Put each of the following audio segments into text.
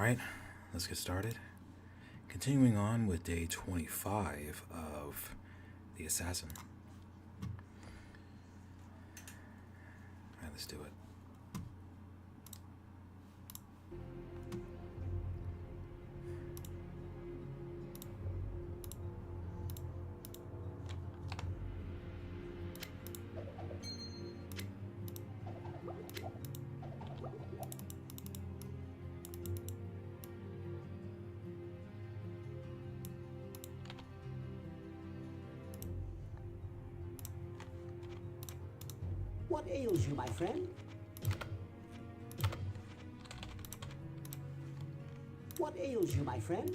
Alright, let's get started. Continuing on with day 25 of The Assassin. Alright, let's do it. What ails you, my friend? What ails you, my friend?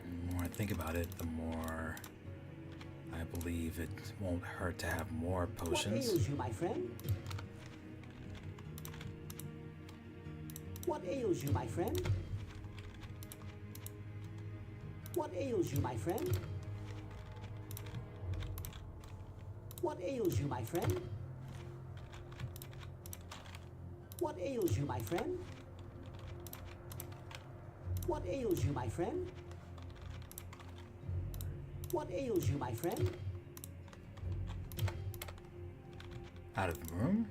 The more I think about it, the more I believe it won't hurt to have more potions. What ails you, my friend? What ails you, my friend? What ails you, my friend? What ails you, my friend? What ails you, my friend? What ails you, my friend? What ails you, my friend? Out of room?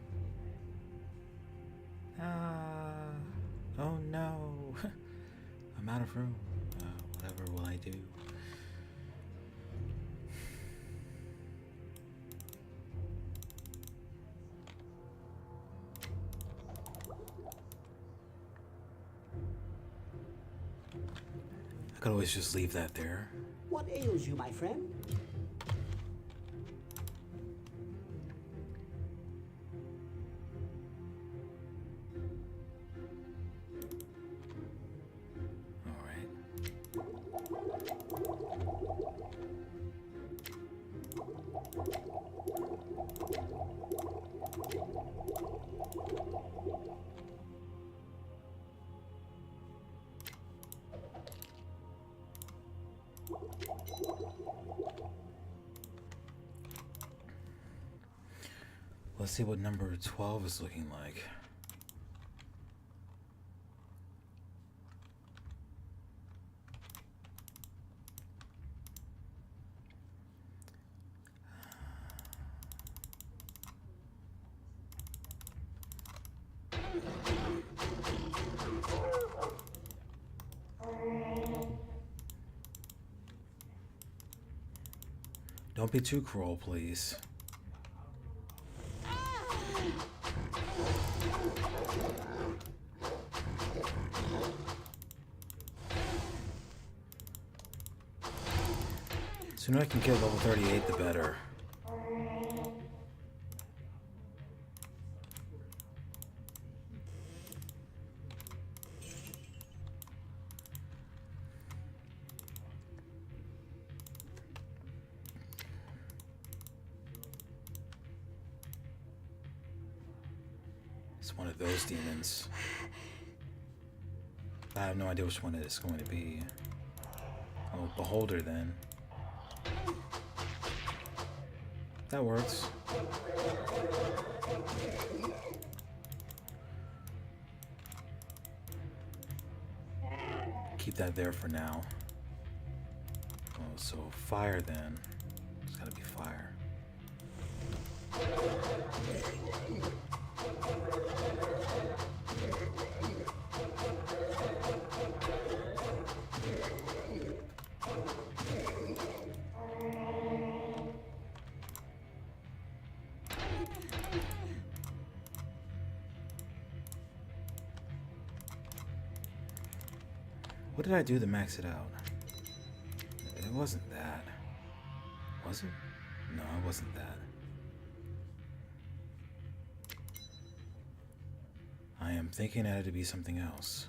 Oh no. I'm out of room. Whatever will I do? I could always just leave that there. What ails you, my friend? Let's see what number 12 is looking like. Don't be too cruel, please. The sooner I can get level 38, the better. It's one of those demons. I have no idea which one it is going to be. Oh, Beholder then. That works. Keep that there for now. Oh, so fire then. It's gotta be fire. What did I do to max it out? It wasn't that. Was it? No, it wasn't that. I am thinking it had to be something else.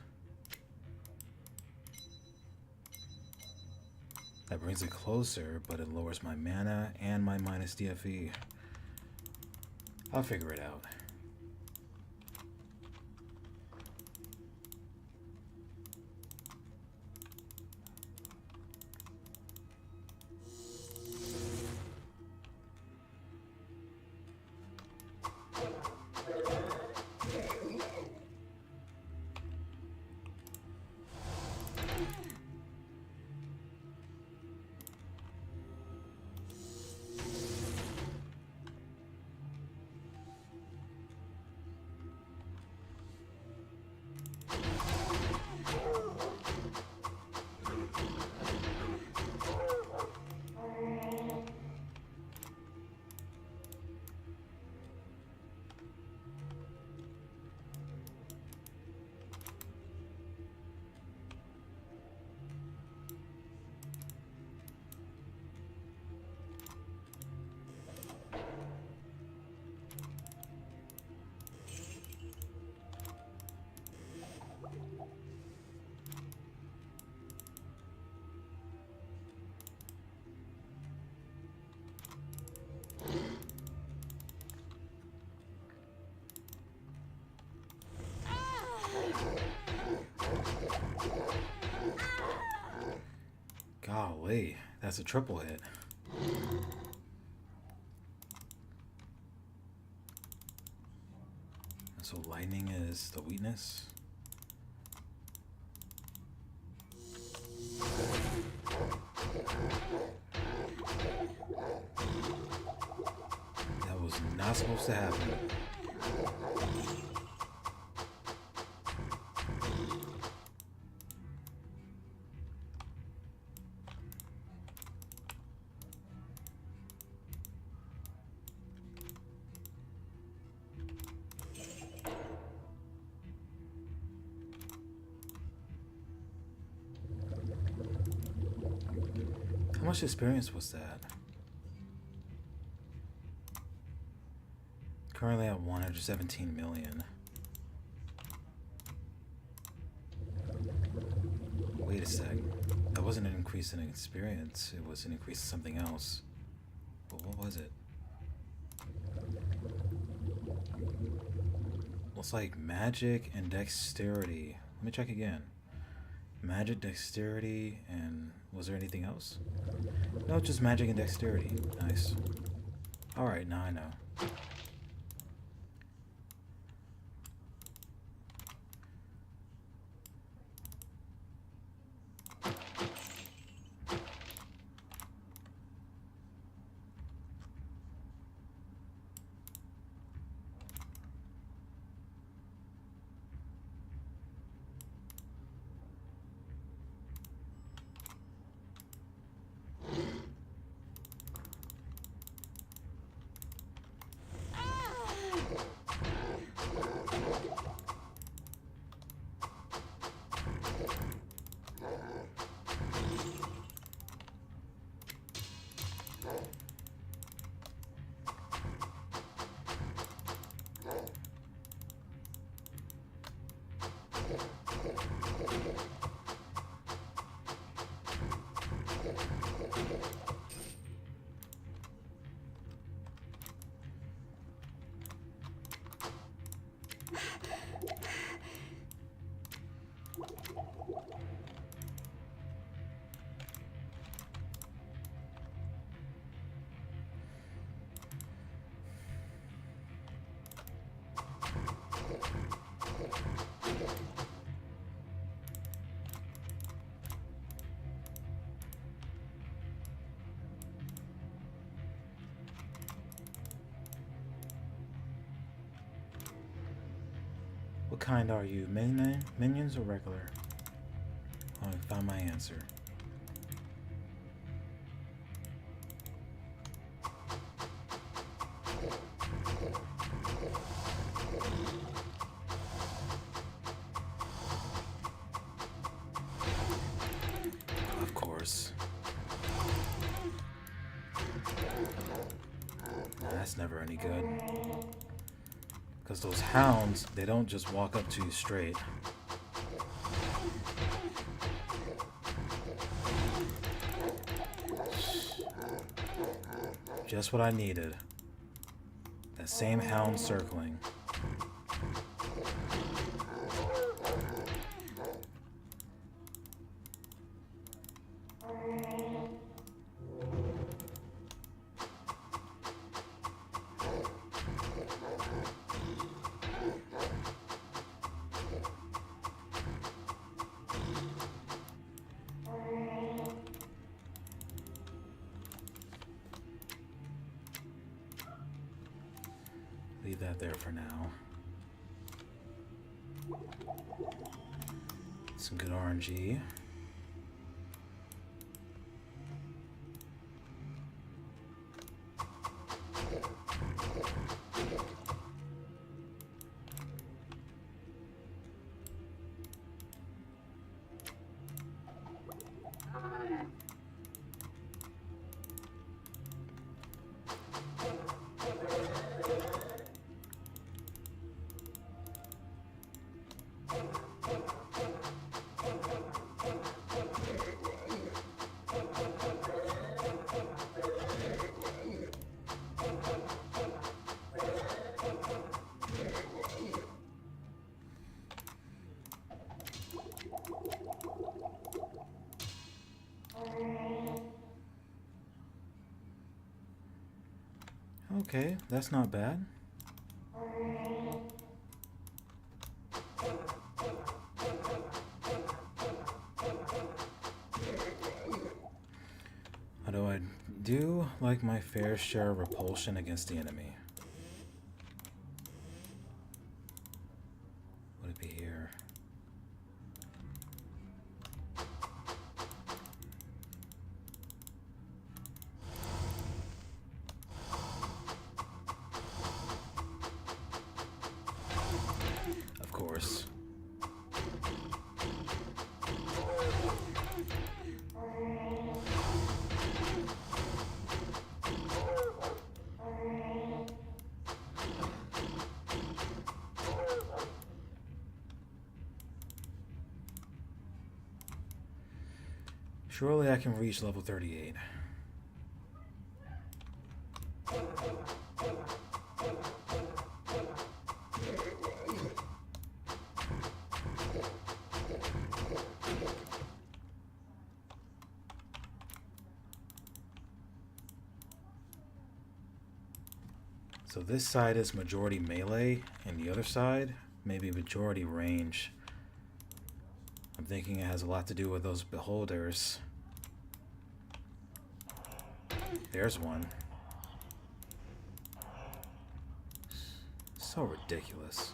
That brings it closer, but it lowers my mana and my minus DFE. I'll figure it out. Golly, that's a triple hit. So lightning is the weakness. That was not supposed to happen. How much experience was that? Currently at 117 million. Wait a sec. That wasn't an increase in experience. It was an increase in something else. But what was it? Looks like magic and dexterity. Let me check again. Magic, dexterity, and was there anything else? No, just magic and dexterity. Nice. Alright, now I know. What kind are you? Minions or regular? Oh, I found my answer. Of course. That's never any good. Because those hounds, they don't just walk up to you straight. Just what I needed. That same hound circling. Leave that there for now. Some good RNG. Okay, that's not bad. Although I do like my fair share of repulsion against the enemy. Would it be here? Of course. Surely I can reach level 38. So this side is majority melee, and the other side, maybe majority range. I'm thinking it has a lot to do with those beholders. There's one. So ridiculous.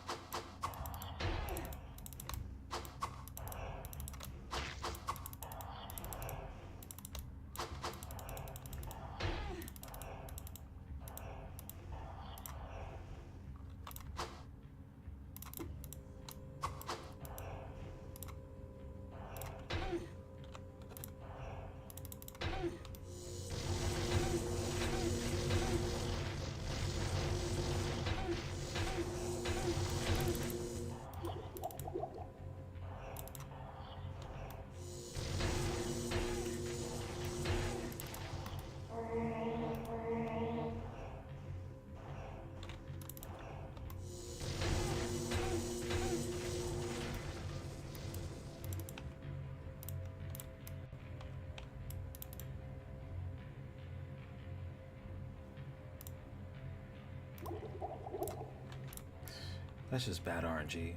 That's just bad RNG.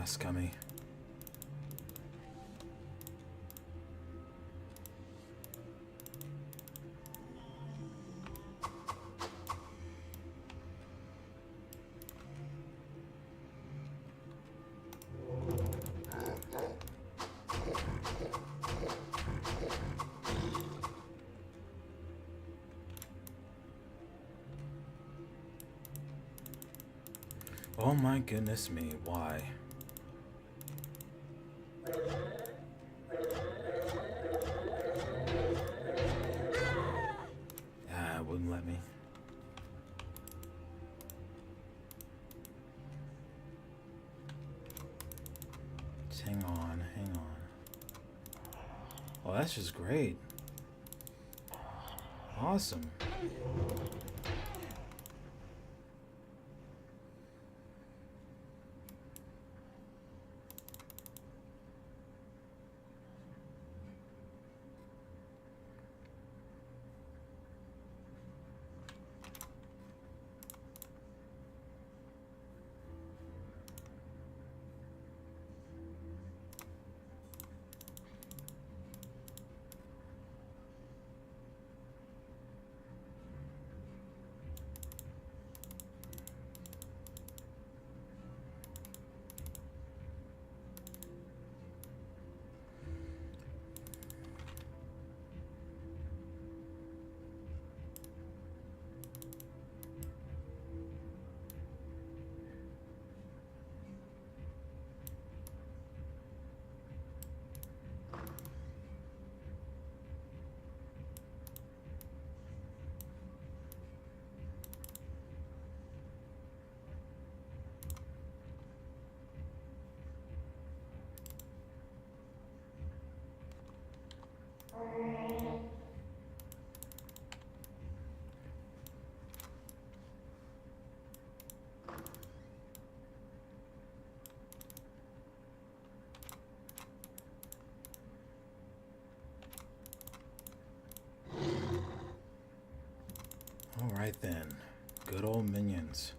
Scummy. Oh my goodness me, why? Ah, it wouldn't let me. Just hang on, hang on. Oh, that's just great. Awesome. Alright then. Good old minions.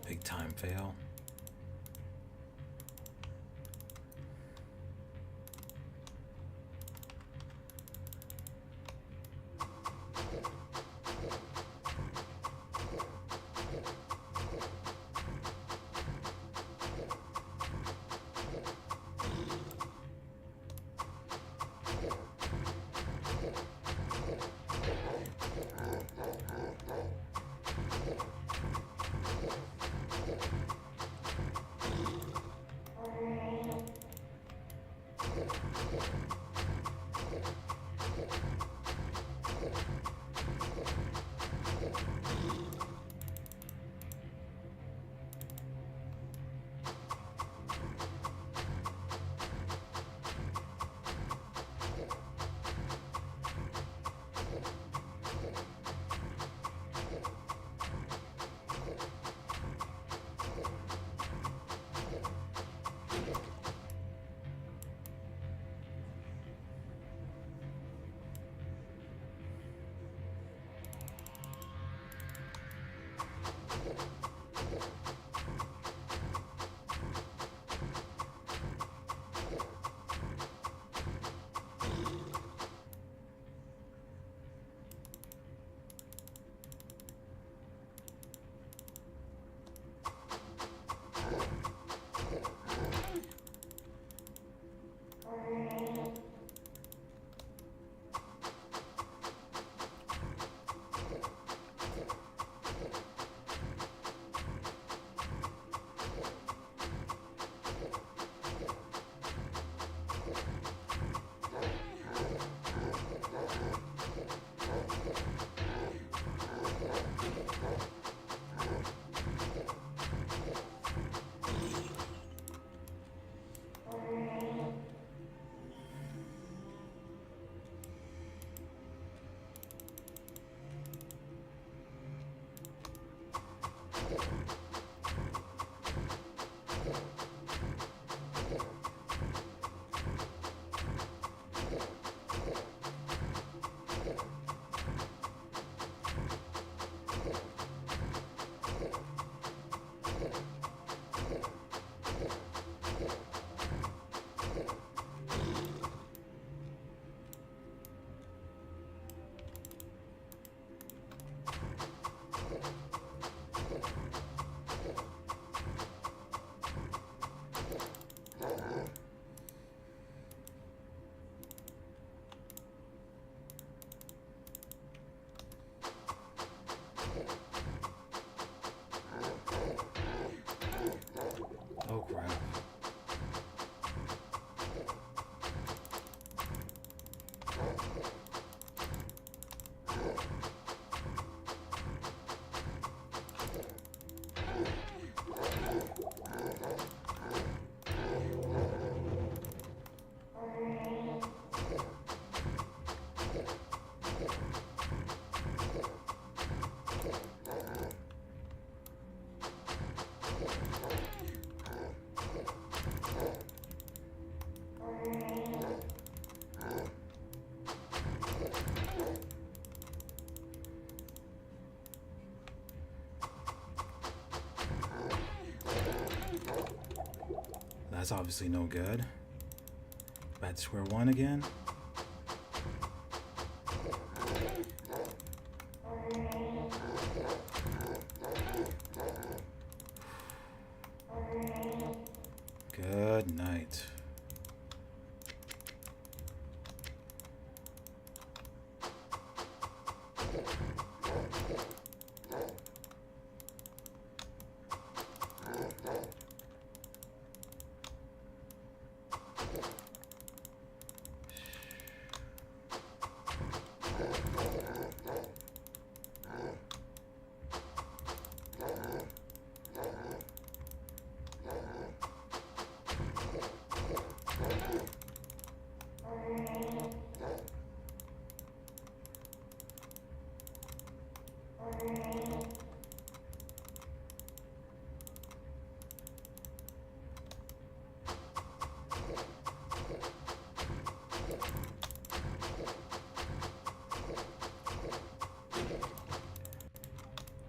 Big time fail. Oh crap. That's obviously no good. Back to square one again. Good night.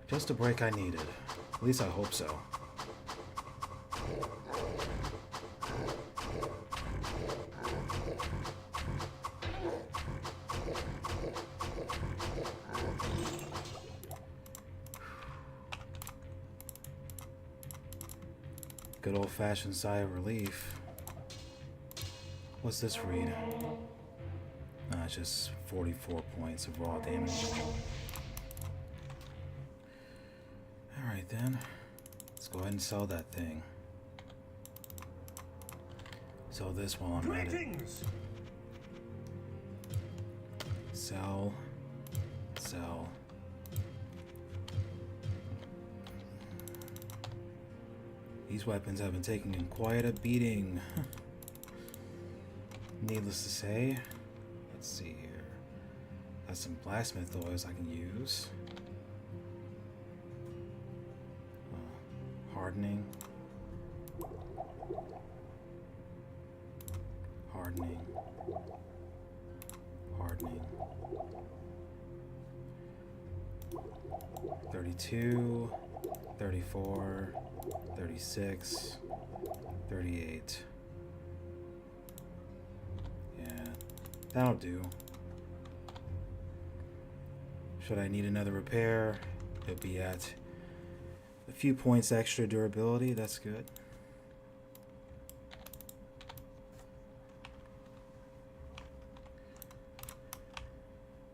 Just the break I needed. At least I hope so. Good old-fashioned sigh of relief. What's this read? It's just 44 points of raw damage. Alright then. Let's go ahead and sell that thing. Sell this while I'm at it. Sell. Sell. These weapons have been taking quite a beating. Needless to say. Let's see here. Got some blacksmith oils I can use. Hardening. Hardening. Hardening. 32, 34, 36, 38. Yeah, that'll do. Should I need another repair, it'll be at a few points extra durability. That's good.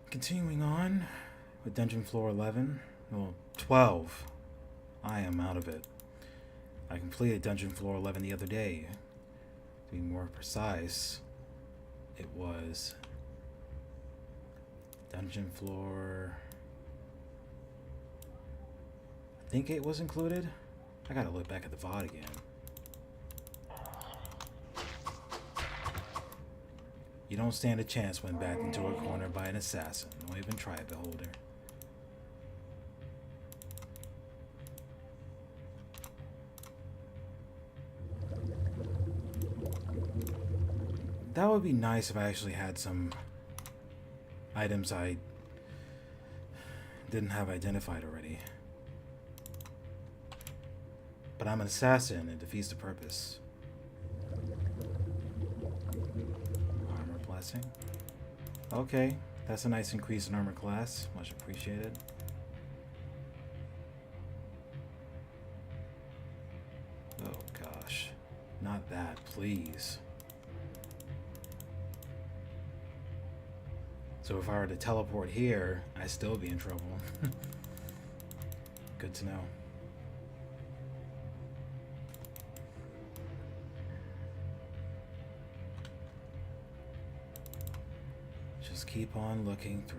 Continuing on with dungeon floor 11. Well, 12. I am out of it. I completed dungeon floor 11 the other day. To be more precise, it was dungeon floor... I think it was included. I gotta look back at the VOD again. You don't stand a chance when backed into a corner by an assassin. Don't even try it, beholder. That would be nice if I actually had some items I didn't have identified already. But I'm an assassin, it defeats the purpose. Armor blessing. Okay, that's a nice increase in armor class. Much appreciated. Oh gosh. Not that, please. So if I were to teleport here, I'd still be in trouble. Good to know. Just keep on looking through.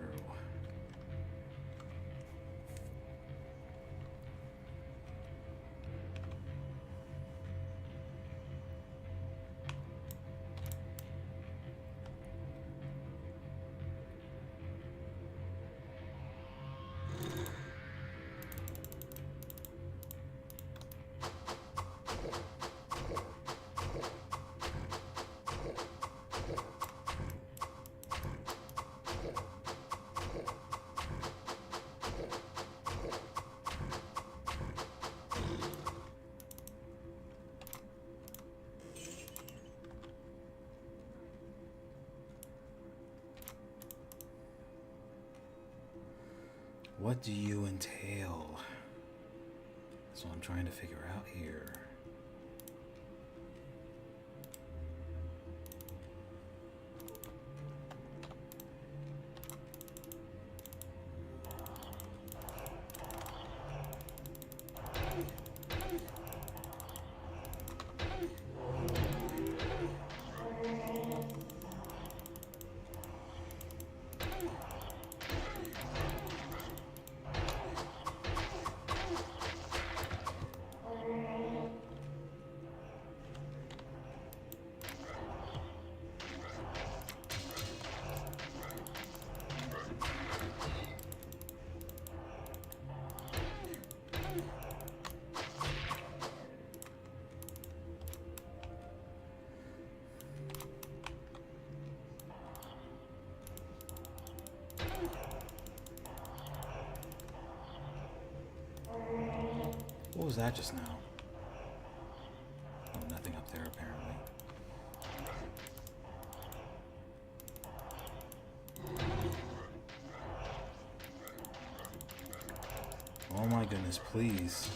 What do you entail? That's what I'm trying to figure out here. What was that just now? Oh, nothing up there apparently. Oh my goodness, please.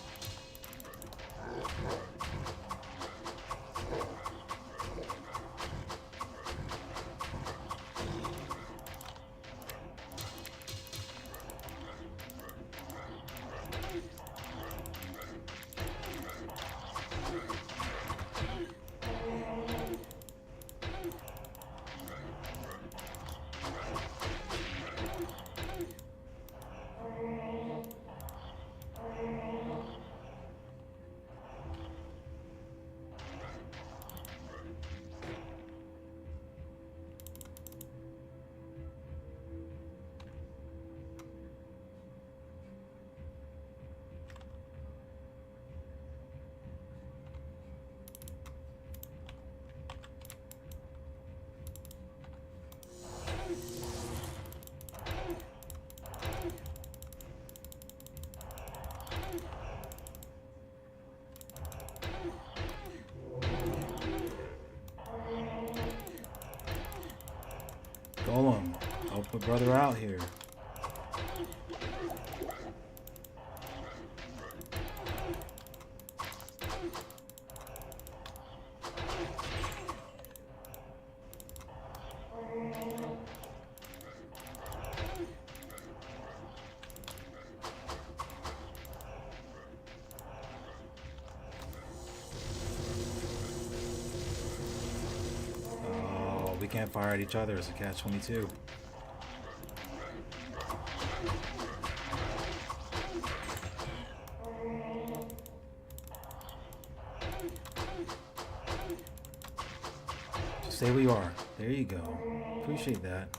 Golem, help a brother out here. Oh, we can't fire at each other as a catch-22. Stay where you are. There you go. Appreciate that.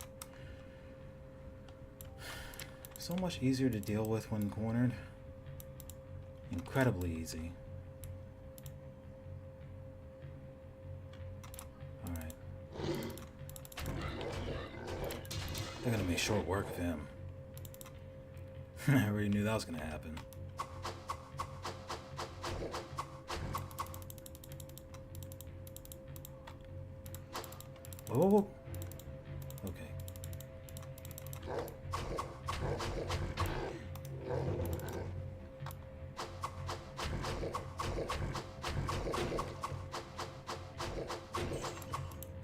So much easier to deal with when cornered. Incredibly easy. Alright. They're gonna make short work of him. I already knew that was gonna happen. Oh, okay.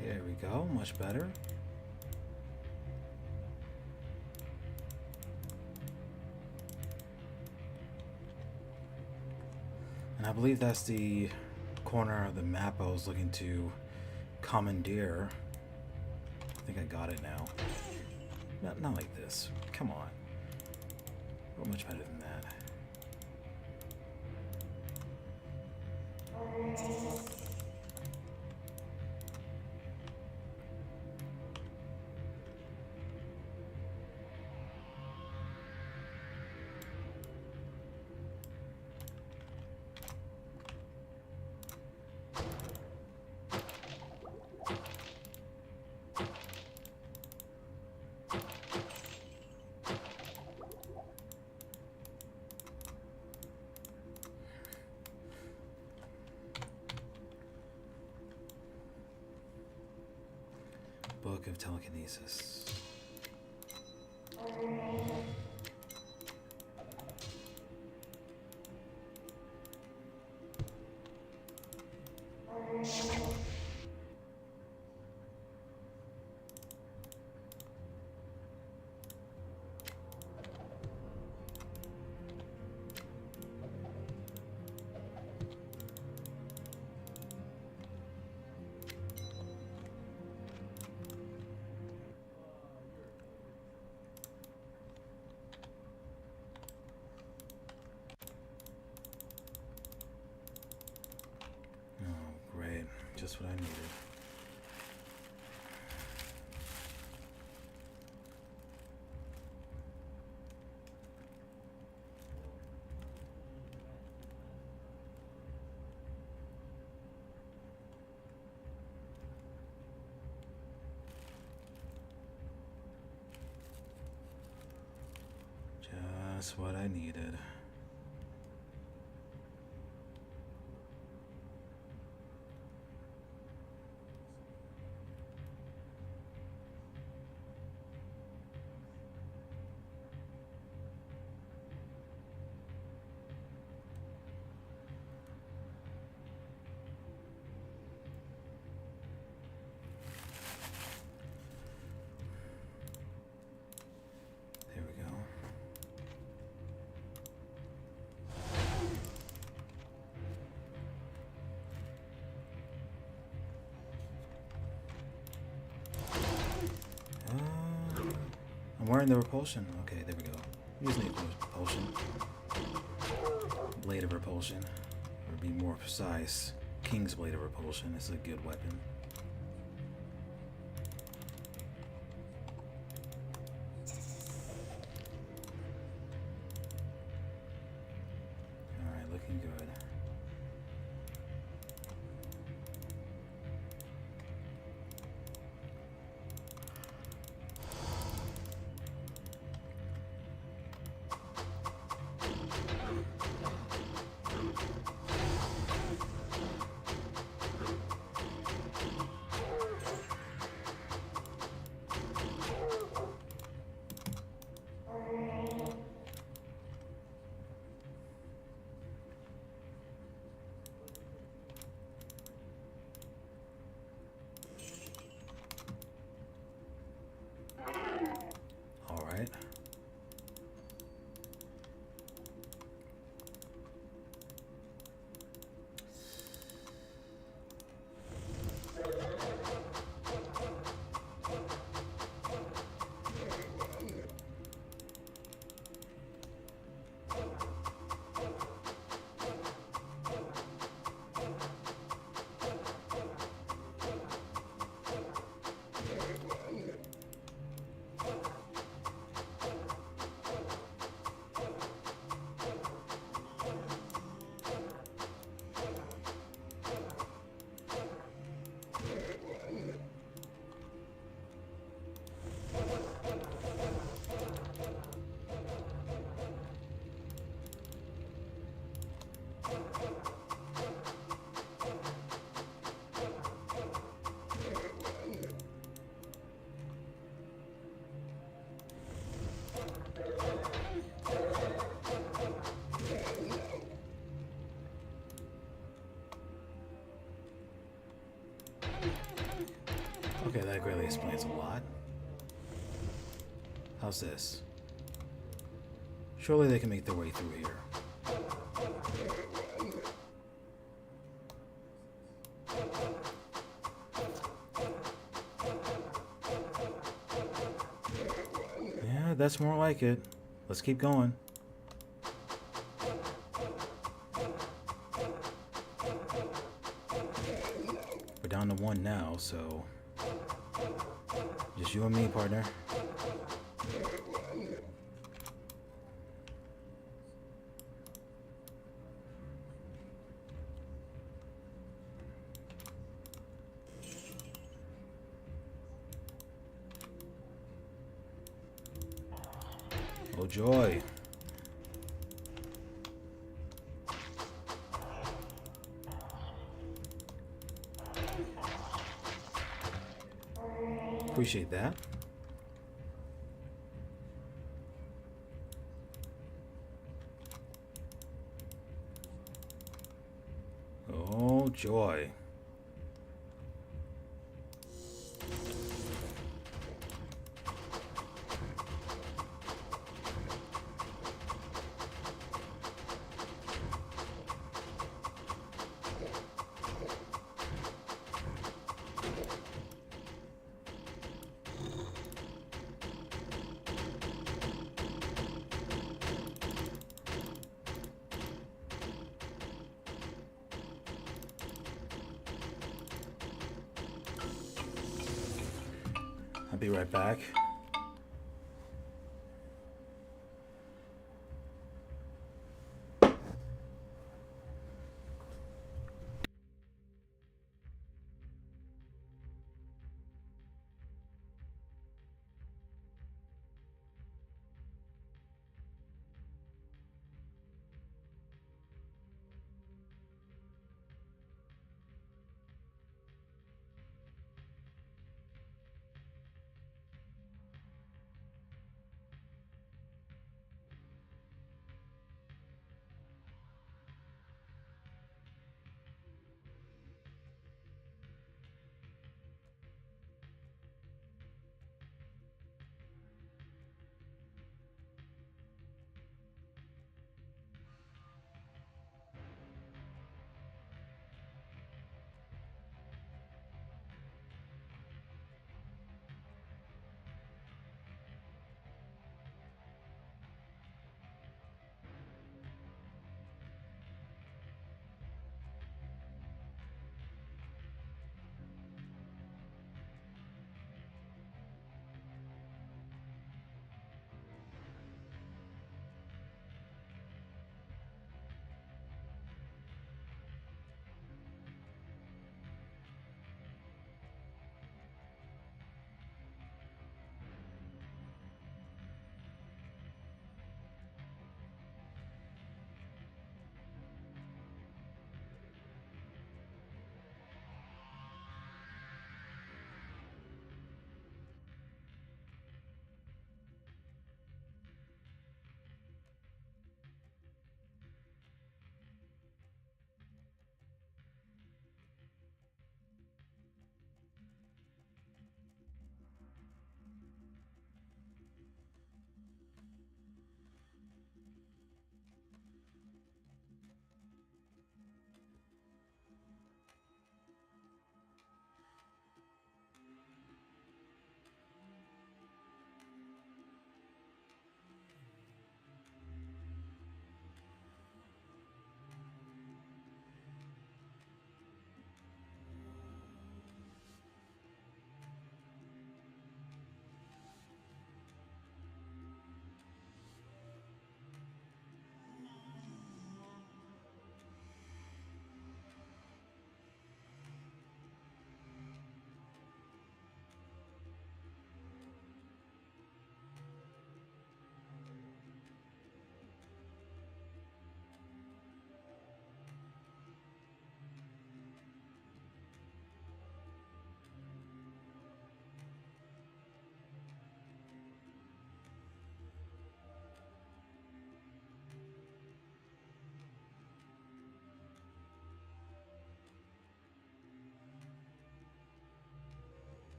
There we go, much better. And I believe that's the corner of the map I was looking to commandeer. I think I got it now. Not like this. Come on. We're much better than that. Book of Telekinesis. Just what I needed. Just what I needed. wearing the repulsion. Okay, there we go. Using the repulsion. Blade of repulsion. Or to be more precise, King's Blade of Repulsion is a good weapon. Alright, looking good. Alright. Okay, that greatly explains a lot. How's this? Surely they can make their way through here. Yeah, that's more like it. Let's keep going. We're down to one now, so just you and me, partner. Oh joy. Appreciate that. Oh joy. I'll be right back.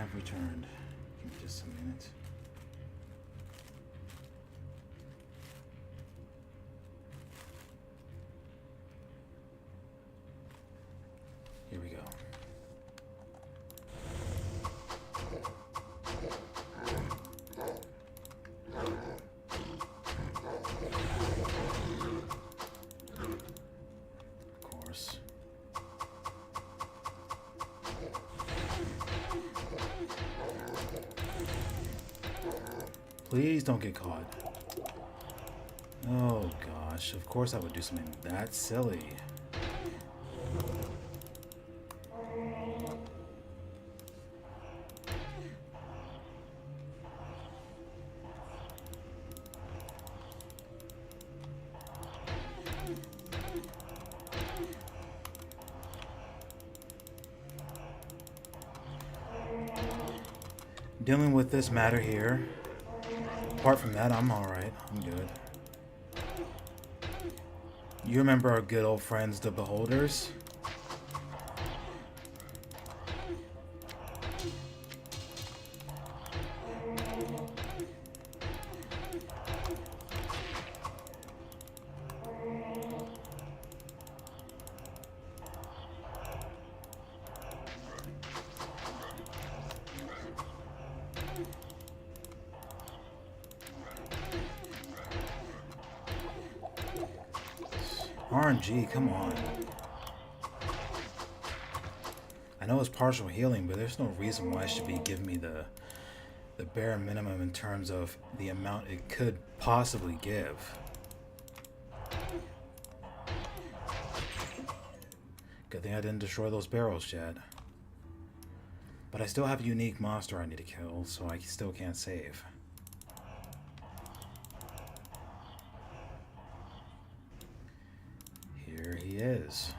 have returned. Give me just a minute. Here we go. Of course. Please don't get caught. Oh gosh, of course I would do something that silly. Dealing with this matter here. Apart from that, I'm alright. I'm good. You remember our good old friends, the Beholders? RNG, come on. I know it's partial healing, but there's no reason why it should be giving me the bare minimum in terms of the amount it could possibly give. Good thing I didn't destroy those barrels yet. But I still have a unique monster I need to kill, so I still can't save. Here he is.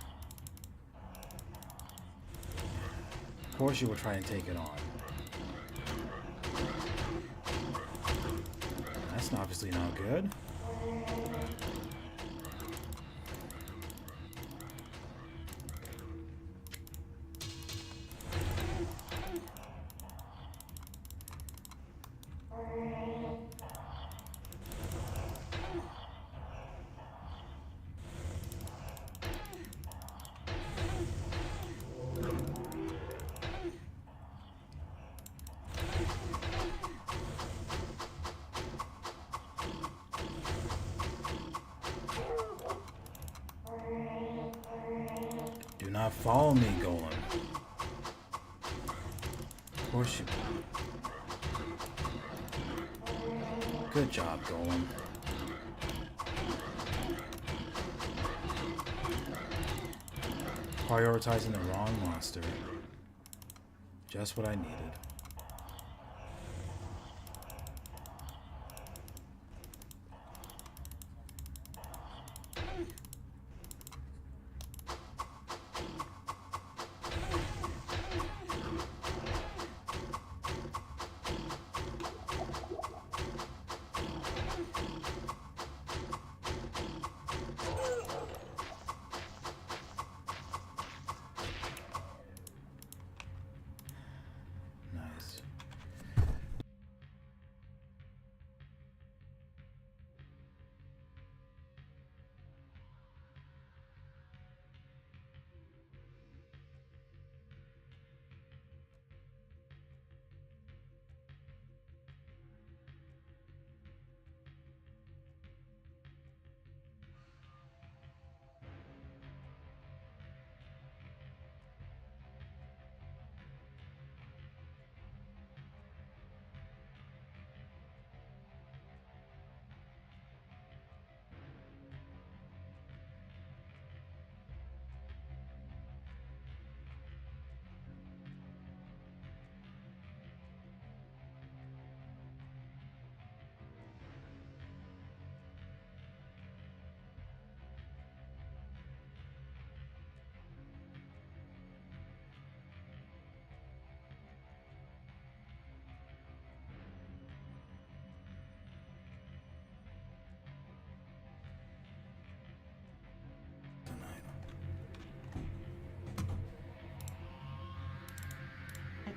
Of course you will try and take it on. That's obviously not good. Do not follow me, Golem. Of course you will. Good job, Golem. Prioritizing the wrong monster. Just what I needed.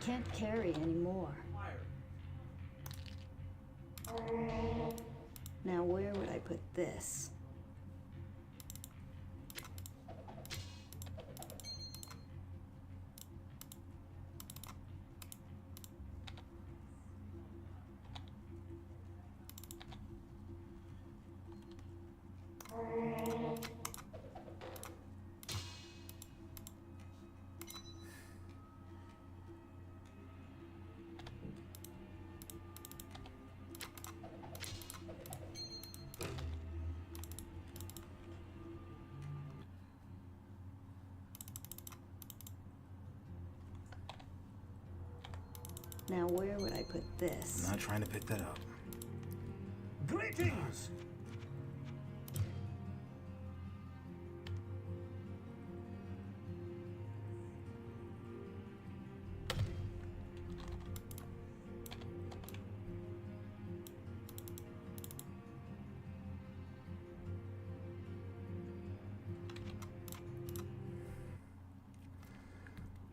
can't carry anymore. Now where would I put this? Now where would I put this? I'm not trying to pick that up. Greetings!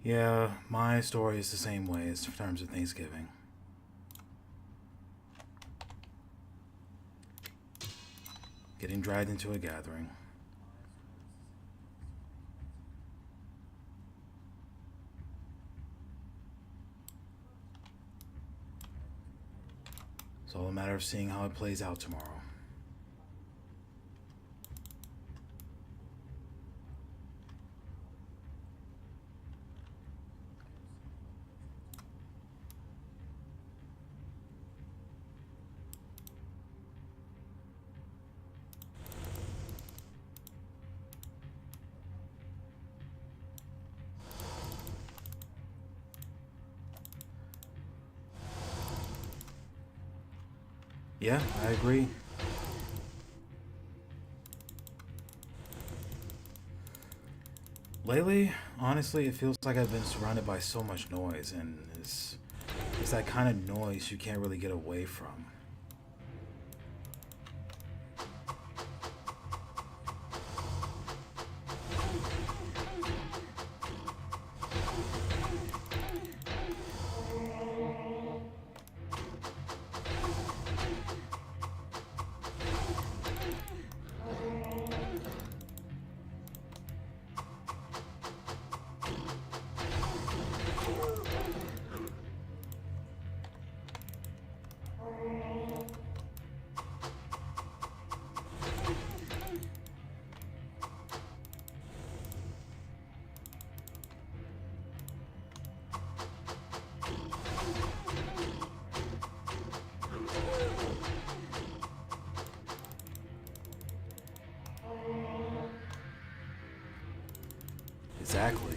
Yeah, my story is the same way as in terms of Thanksgiving. Getting dragged into a gathering. It's all a matter of seeing how it plays out tomorrow. Yeah, I agree. Lately, honestly, it feels like I've been surrounded by so much noise, and it's that kind of noise you can't really get away from. Exactly.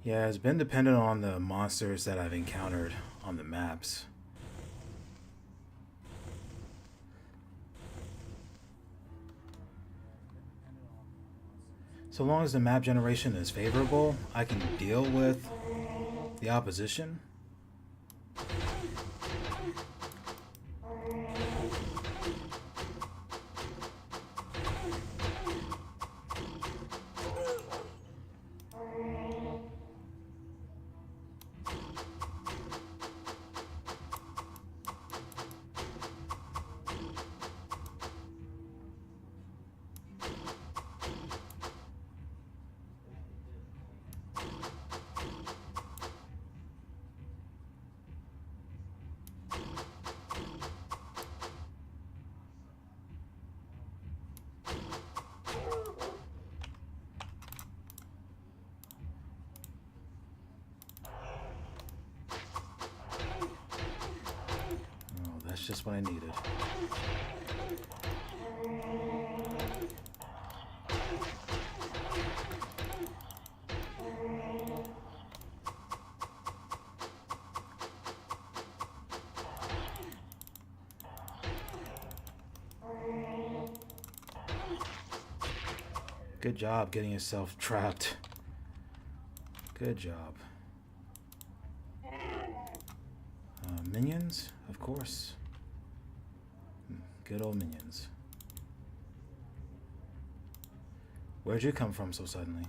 Yeah, it's been dependent on the monsters that I've encountered on the maps. So long as the map generation is favorable, I can deal with the opposition. Oh, that's just what I needed. Good job getting yourself trapped. Good job. Minions? Of course. Good old minions. Where'd you come from so suddenly?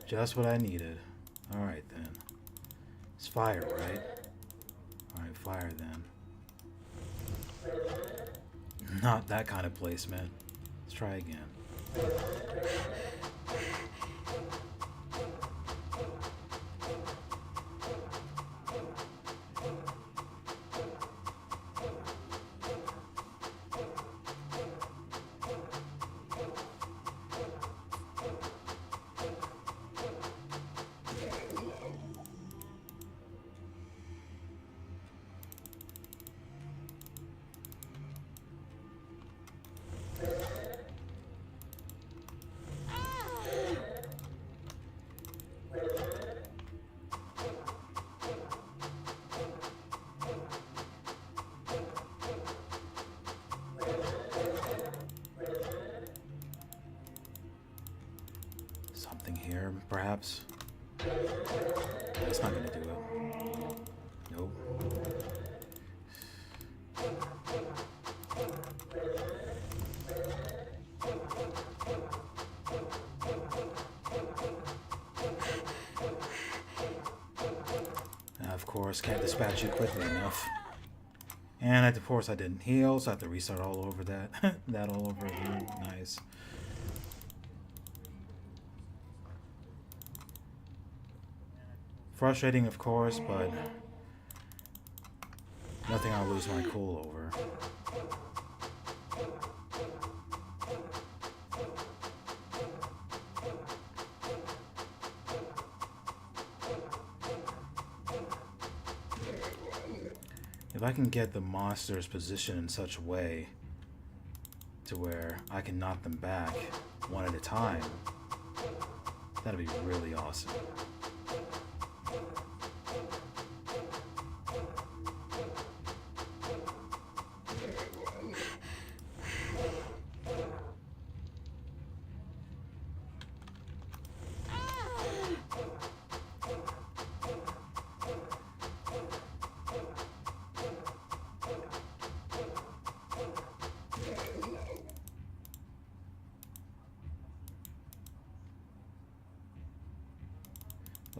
Just what I needed. Alright then. It's fire, right? Alright, fire then. Not that kind of placement. Let's try again. Something here, perhaps? That's not gonna do it. Nope. Of course, can't dispatch you quickly enough. And of course I didn't heal, so I have to restart all over that. That all over again. Nice. Frustrating, of course, but nothing I'll lose my cool over. If I can get the monsters positioned in such a way to where I can knock them back one at a time, that'd be really awesome.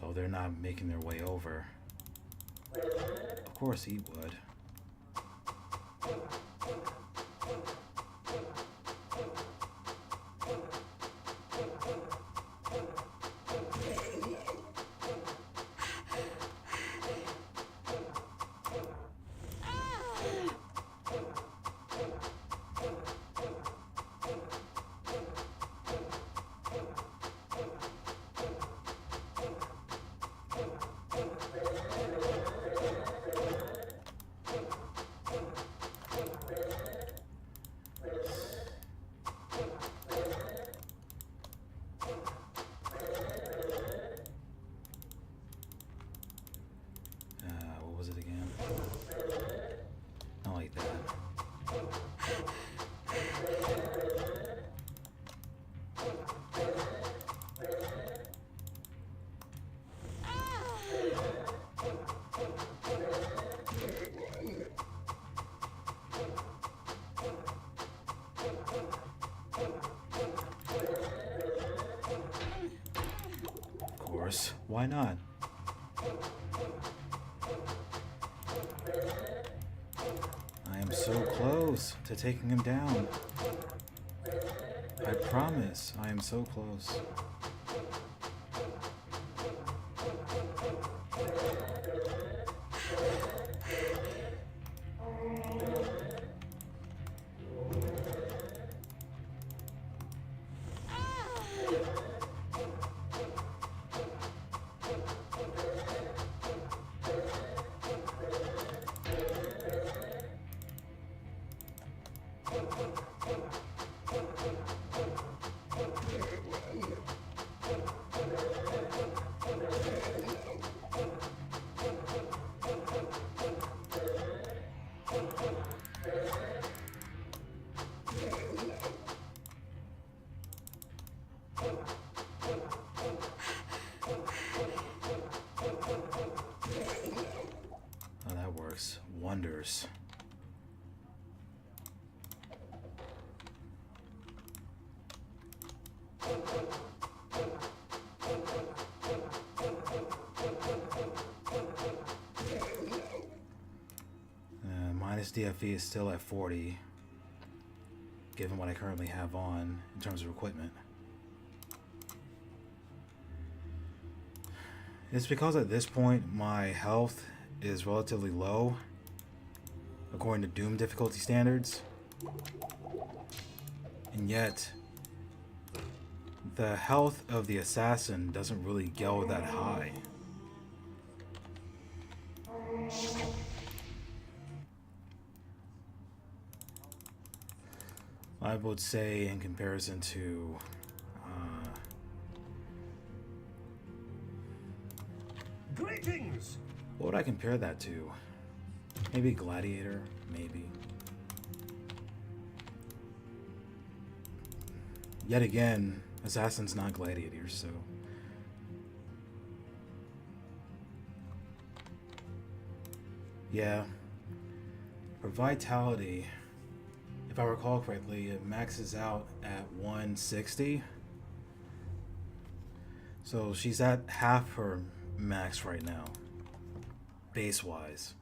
Oh, they're not making their way over. Of course he would. What was it again? Not like that. Of course, why not? I am so close to taking him down. I promise, I am so close. Oh, that works wonders. Minus DFE is still at 40, given what I currently have on in terms of equipment. It's because at this point my health is relatively low, according to Doom difficulty standards, and yet the health of the assassin doesn't really go that high. I would say in comparison to Greetings! what would I compare that to? Maybe Gladiator, maybe. Yet again, Assassin's not Gladiators, so... Yeah. For Vitality, if I recall correctly, it maxes out at 160. So she's at half her max right now, base-wise.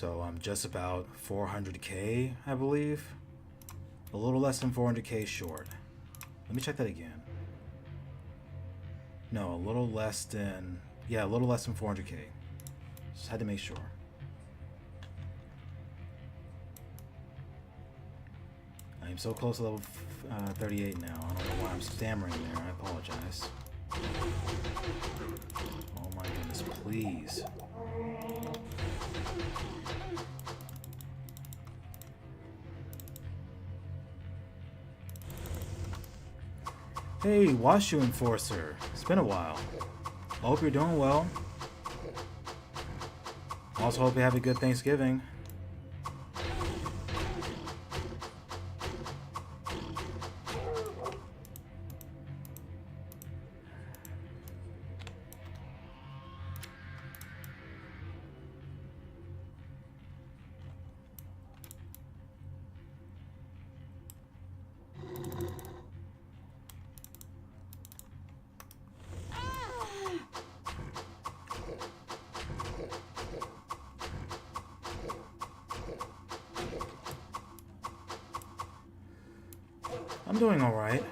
So I'm just about 400k, I believe. A little less than 400k short. Let me check that again. No, a little less than... Yeah, a little less than 400k. Just had to make sure. I am so close to level 38 now. I don't know why I'm stammering there. I apologize. Oh my goodness, please. Hey, Washu Enforcer. It's been a while. I hope you're doing well. Also hope you have a good Thanksgiving. I'm doing all right.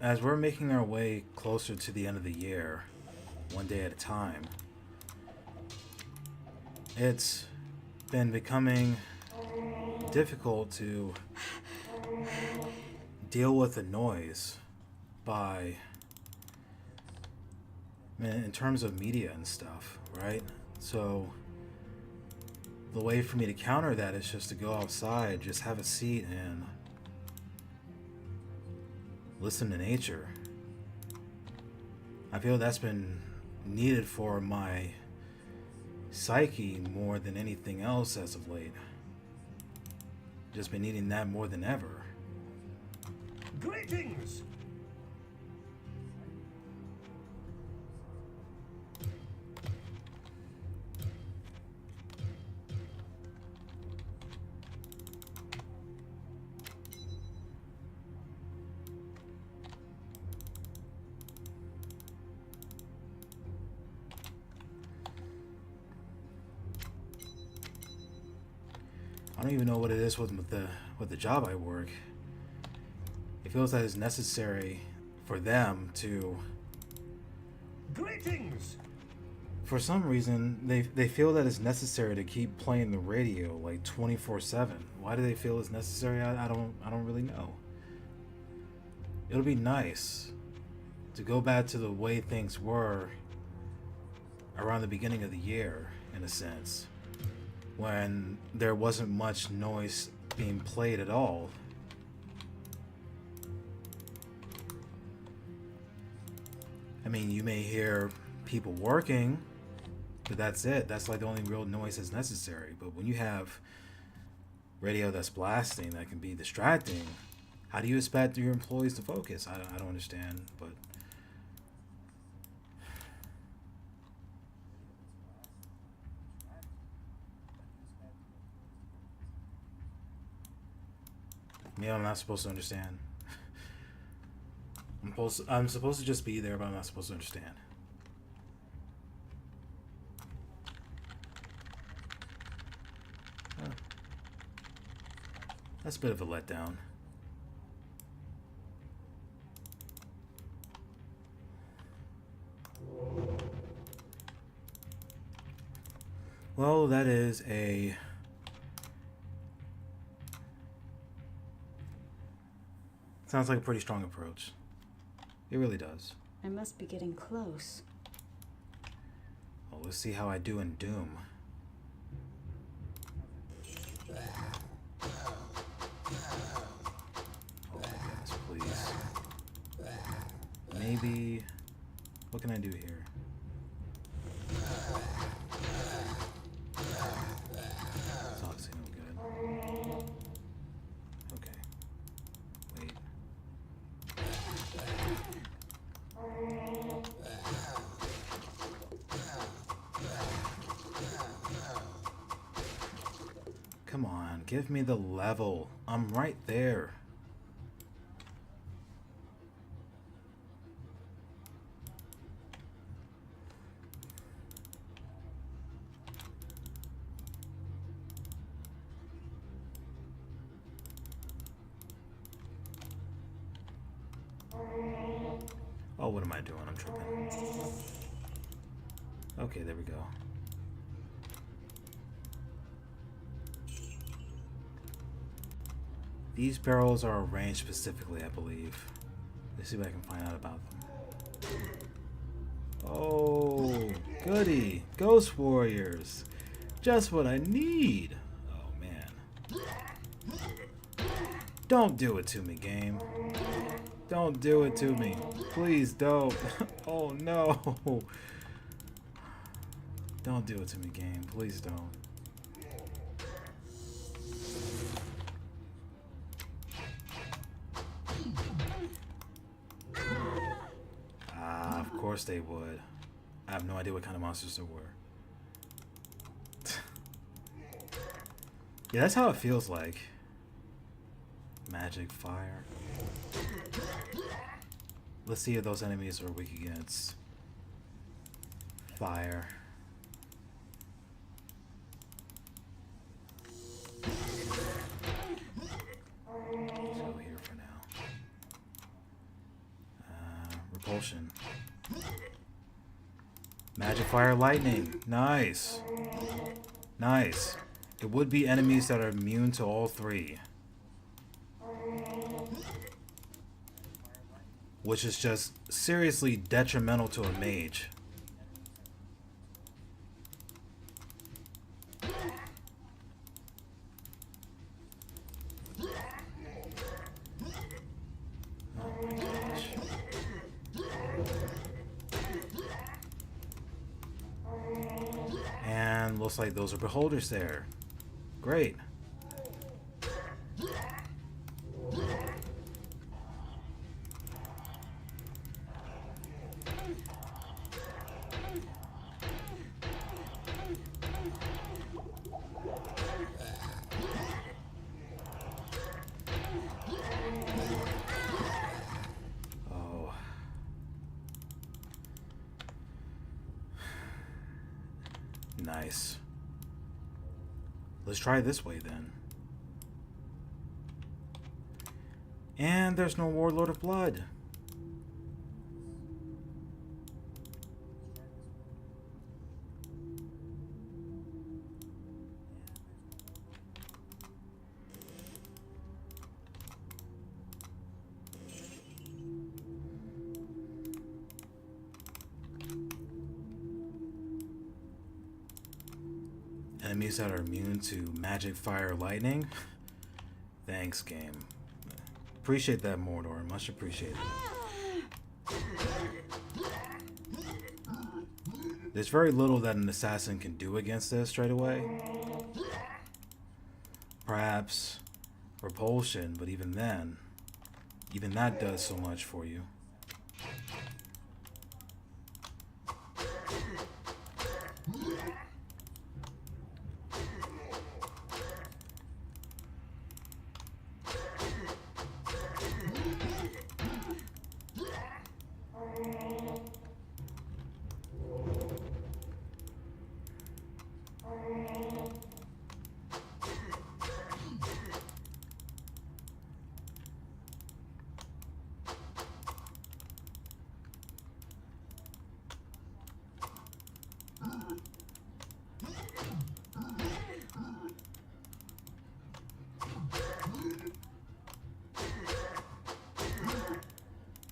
As we're making our way closer to the end of the year, one day at a time, it's been becoming difficult to deal with the noise by in terms of media and stuff, right? So the way for me to counter that is just to go outside, just have a seat and listen to nature. I feel that's been needed for my psyche more than anything else as of late. Just been needing that more than ever. Greetings! I don't even know what it is with the job I work. It feels that it's necessary for them to... Greetings! For some reason, they feel that it's necessary to keep playing the radio like 24/7. Why do they feel it's necessary? I don't really know. It'll be nice to go back to the way things were around the beginning of the year, in a sense, when there wasn't much noise being played at all. I mean, you may hear people working, but that's it. That's like the only real noise that's necessary. But when you have radio that's blasting, that can be distracting, how do you expect your employees to focus? I don't understand, but... Maybe I'm not supposed to understand. I'm supposed to just be there, but I'm not supposed to understand. Huh. That's a bit of a letdown. Well, that is a... Sounds like a pretty strong approach. It really does. I must be getting close. Well, let's see how I do in Doom. Oh my goodness, please. Maybe... What can I do here? It's obviously no good. Okay. Wait. Come on, give me the level. I'm right there. what am I doing? I'm tripping. Okay, there we go. These barrels are arranged specifically, I believe. Let's see what I can find out about them. Oh, goody. Ghost Warriors. Just what I need. Oh, man. Don't do it to me, game. Don't do it to me. Please don't. Oh, no. Don't do it to me, game. Please don't. Of course they would. I have no idea what kind of monsters there were. Yeah, that's how it feels like. Magic, fire. Let's see if those enemies are weak against fire. Let's go here for now. Repulsion. Magic, fire, lightning. Nice. Nice. It would be enemies that are immune to all three. Which is just seriously detrimental to a mage. And looks like those are beholders there. Great. Oh. Nice. Let's try it this way then. And there's no Warlord of Blood. Enemies that are immune to magic, fire, lightning. Thanks, game. Appreciate that, Mordor. Much appreciated. There's very little that an assassin can do against this straight away. Perhaps repulsion, but even then, even that does so much for you.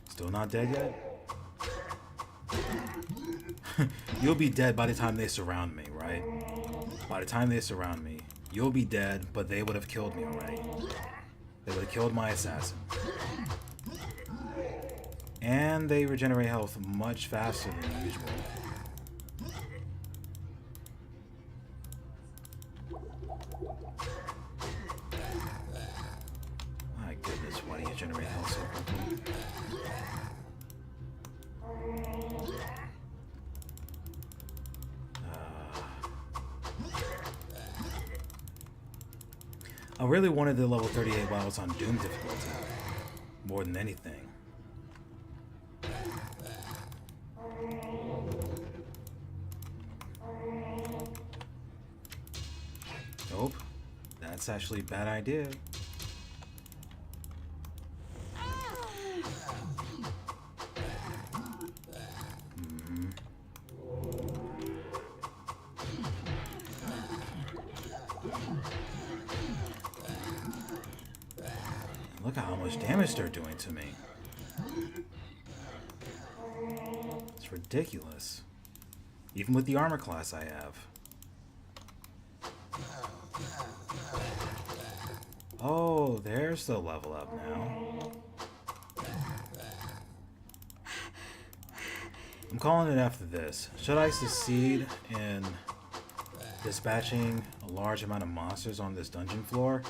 Still not dead yet? You'll be dead by the time they surround me, right? By the time they surround me, you'll be dead, but they would have killed me already. They would have killed my assassin. And they regenerate health much faster than usual. My goodness, why do you generate health so quickly? I really wanted the level 38 while I was on Doom difficulty, more than anything. Nope, that's actually a bad idea. Look at how much damage they're doing to me. It's ridiculous. Even with the armor class I have. Oh, there's the level up now. I'm calling it after this. Should I succeed in dispatching a large amount of monsters on this dungeon floor,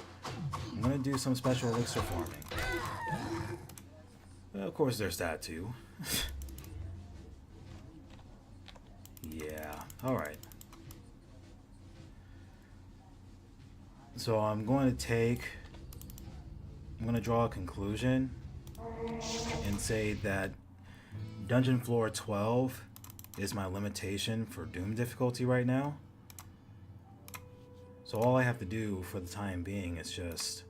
I'm gonna do some special elixir farming. Well, of course, there's that too. Yeah, alright. So I'm going to draw a conclusion and say that Dungeon Floor 12 is my limitation for Doom difficulty right now. So all I have to do for the time being is just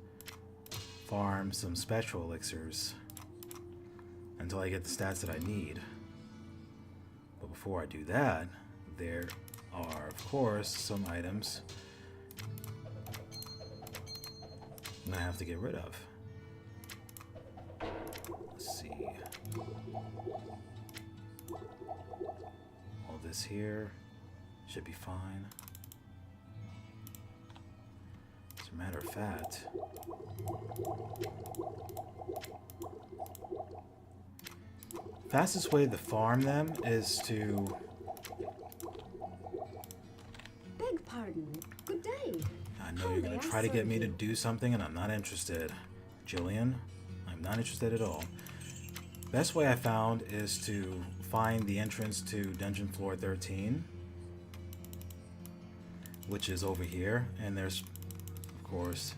farm some special elixirs until I get the stats that I need. But before I do that, there are, of course, some items I'm gonna have to get rid of. Let's see. All this here should be fine. As a matter of fact, fastest way to farm them is to... Beg pardon. Good day. I know you're gonna try to get me to do something and I'm not interested. Jillian, I'm not interested at all. Best way I found is to find the entrance to Dungeon Floor 13, which is over here, and there's, of course,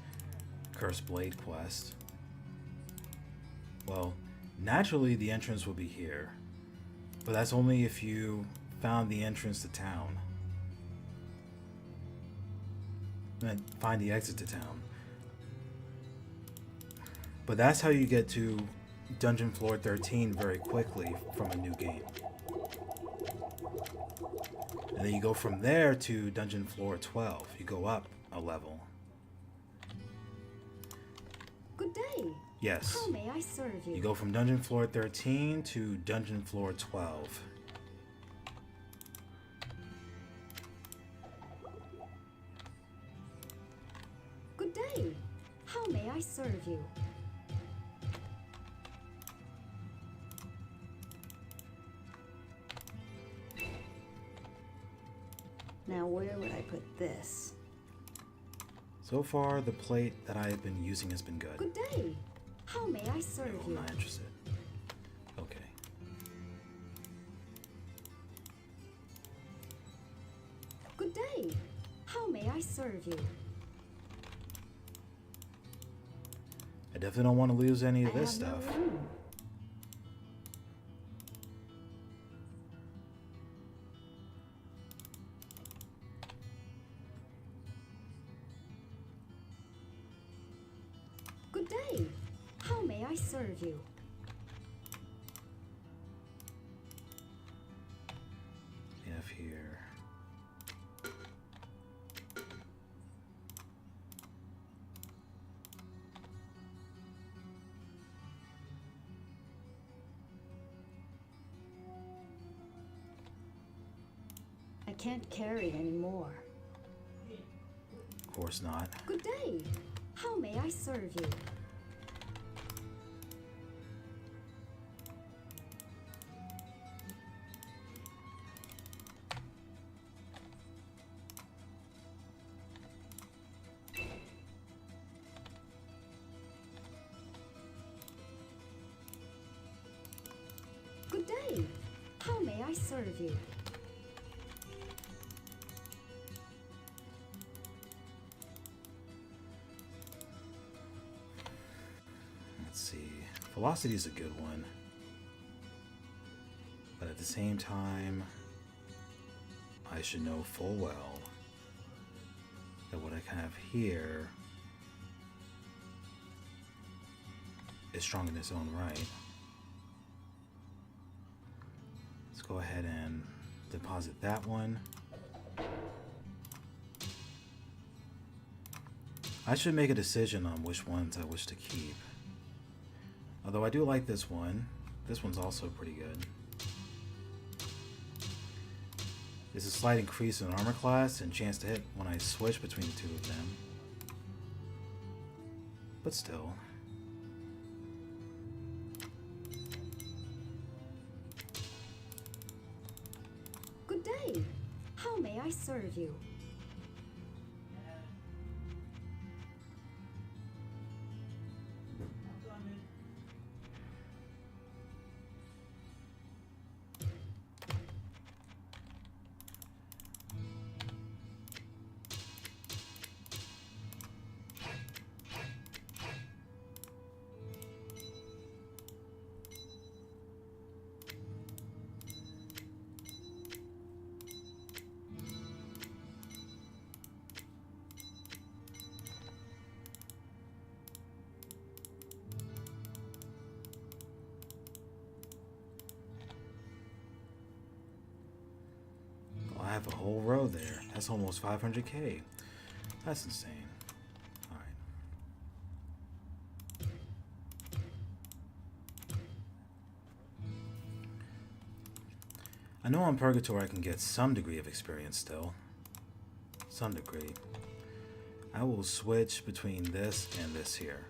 Cursed Blade quest. Well, naturally the entrance will be here, but that's only if you found the entrance to town. And find the exit to town. But that's how you get to Dungeon Floor 13 very quickly from a new game. And then you go from there to Dungeon Floor 12. You go up a level. Good day. Yes. How may I serve you? You go from Dungeon Floor 13 to Dungeon Floor 12. Good day. How may I serve you? Now where would I put this? So far, the plate that I have been using has been good. Good day. How may I serve No, I'm you? not interested. Okay. Good day. How may I serve you? I definitely don't want to lose any of I this have no stuff. room. Good day. How may I serve you? We have here. I can't carry anymore. Of course not. Good day. How may I serve you? Good day. How may I serve you? Let's see. Velocity is a good one. But at the same time, I should know full well that what I have here is strong in its own right. Let's go ahead and deposit that one. I should make a decision on which ones I wish to keep. Although I do like this one. This one's also pretty good. There's a slight increase in armor class and chance to hit when I switch between the two of them. But still. Good day. How may I serve you? I have a whole row there. That's almost 500k. That's insane. Alright. I know on Purgatory I can get some degree of experience still. Some degree. I will switch between this and this here.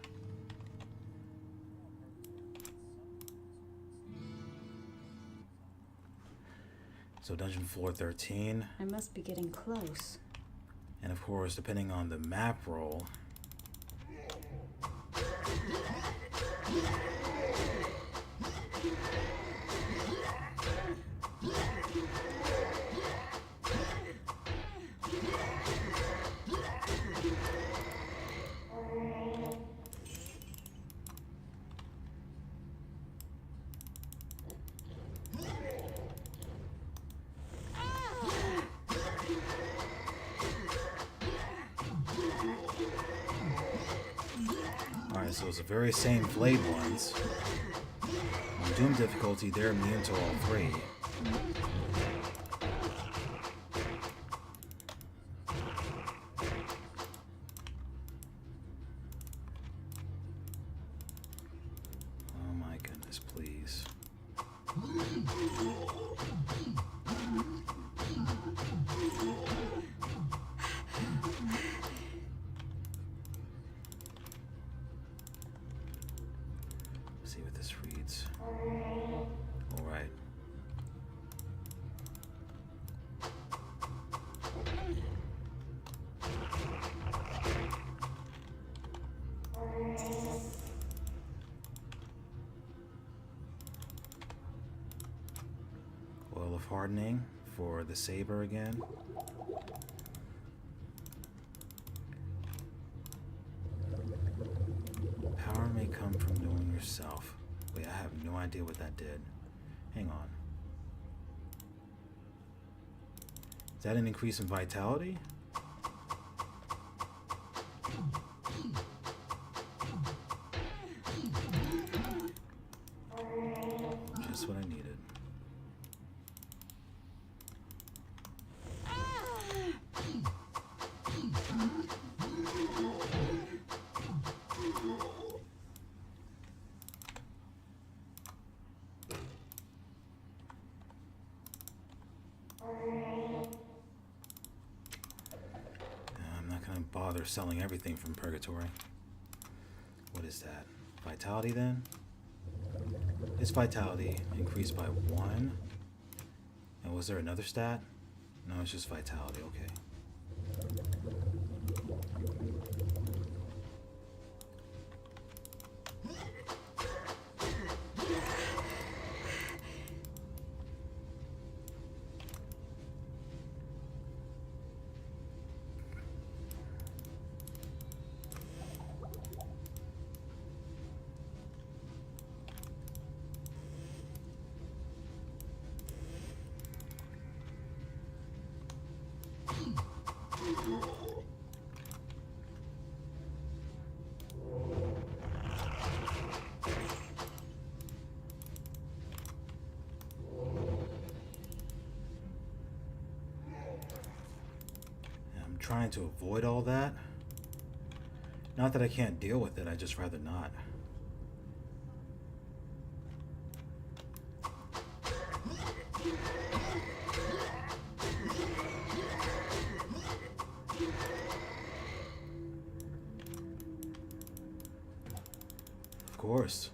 So dungeon floor 13. I must be getting close. And of course, depending on the map roll. So it's the very same Blade ones. On Doom difficulty, they're immune to all three. Oh my goodness, please. See what this reads. All right. Oil of hardening for the saber again. Power may come from knowing yourself. Wait, I have no idea what that did. Hang on. Is that an increase in vitality? Just what I needed. I'm not going to bother selling everything from Purgatory. What is that? Vitality then? Is vitality increased by 1? And was there another stat? No, it's just vitality, okay. I'm trying to avoid all that. Not that I can't deal with it, I just rather not. Of course.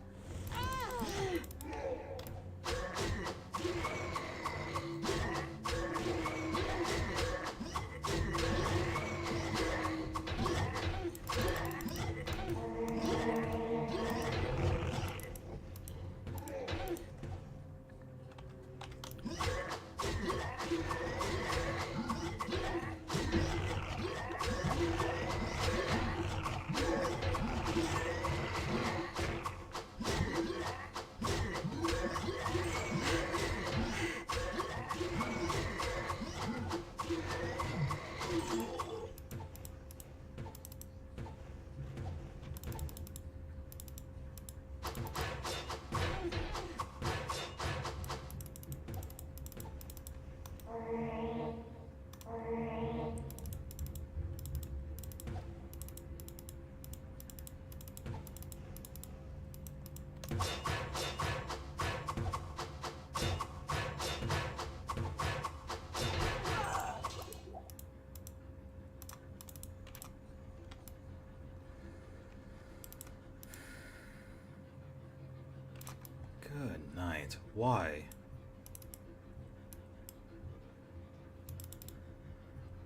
Good night. Why?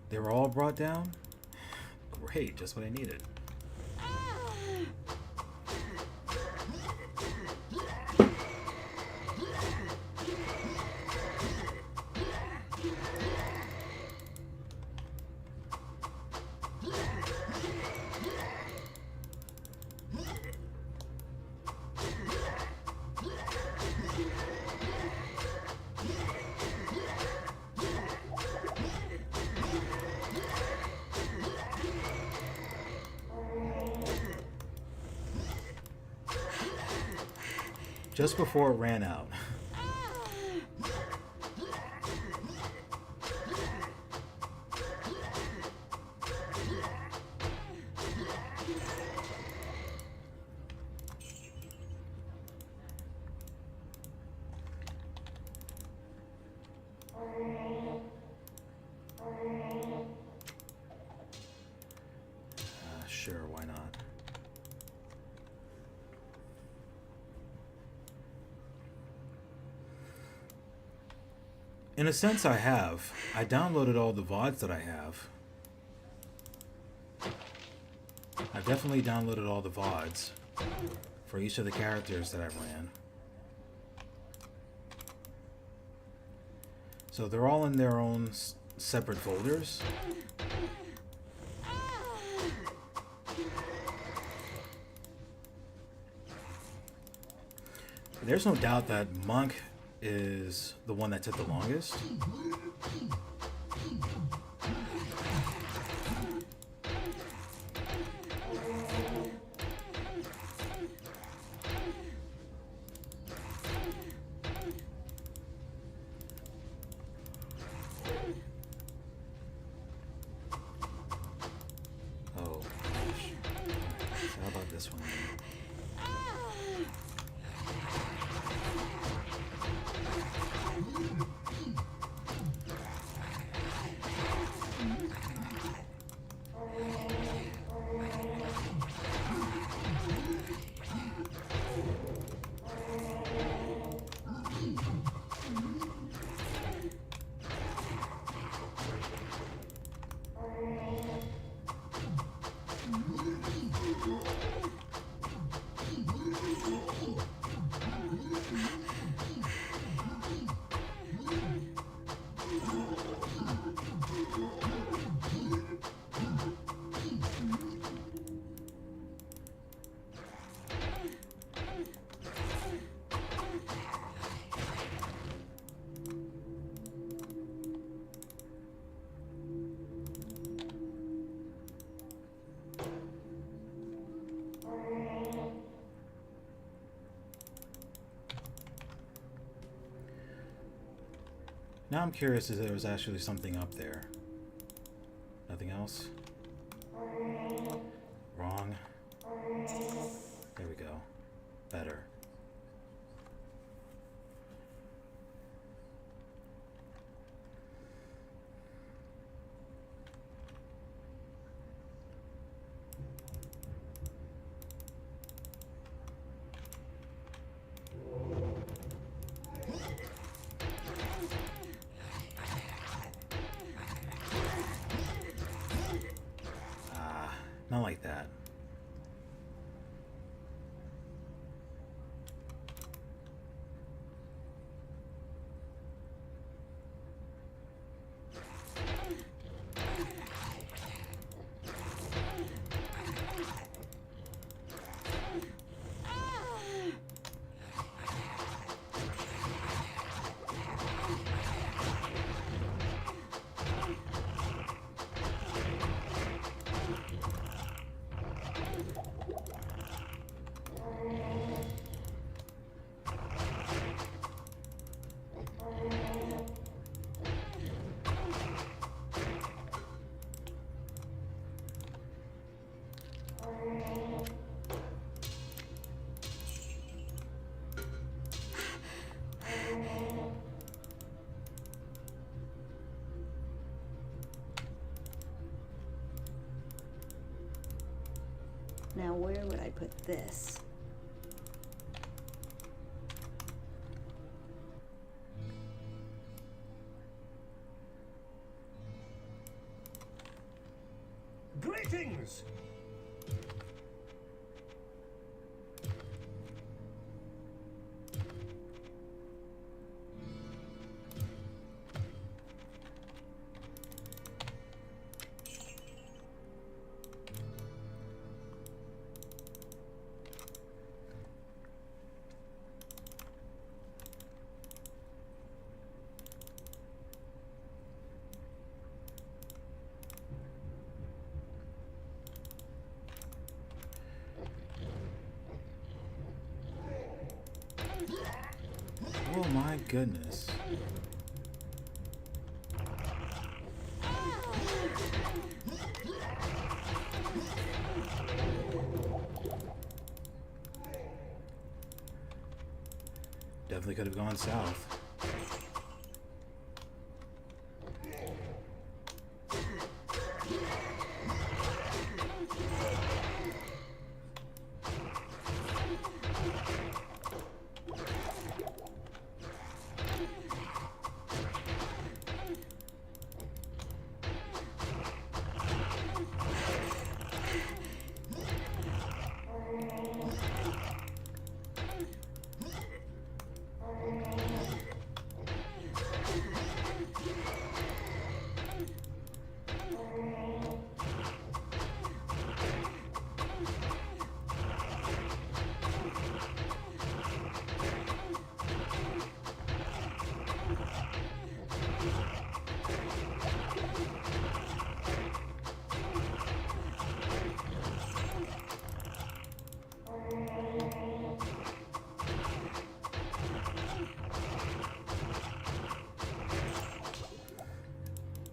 They were all brought down? Great, just what I needed. Just before it ran out. Sure, why not? In a sense, I have. I downloaded all the VODs that I have. I definitely downloaded all the VODs for each of the characters that I ran. So they're all in their own separate folders. There's no doubt that Monk is the one that took the longest. Oh, gosh. So how about this one? Now I'm curious if there was actually something up there. Nothing else? Wrong. There we go. Better. Not like that. Now where would I put this? Greetings! Oh my goodness. Definitely could have gone south.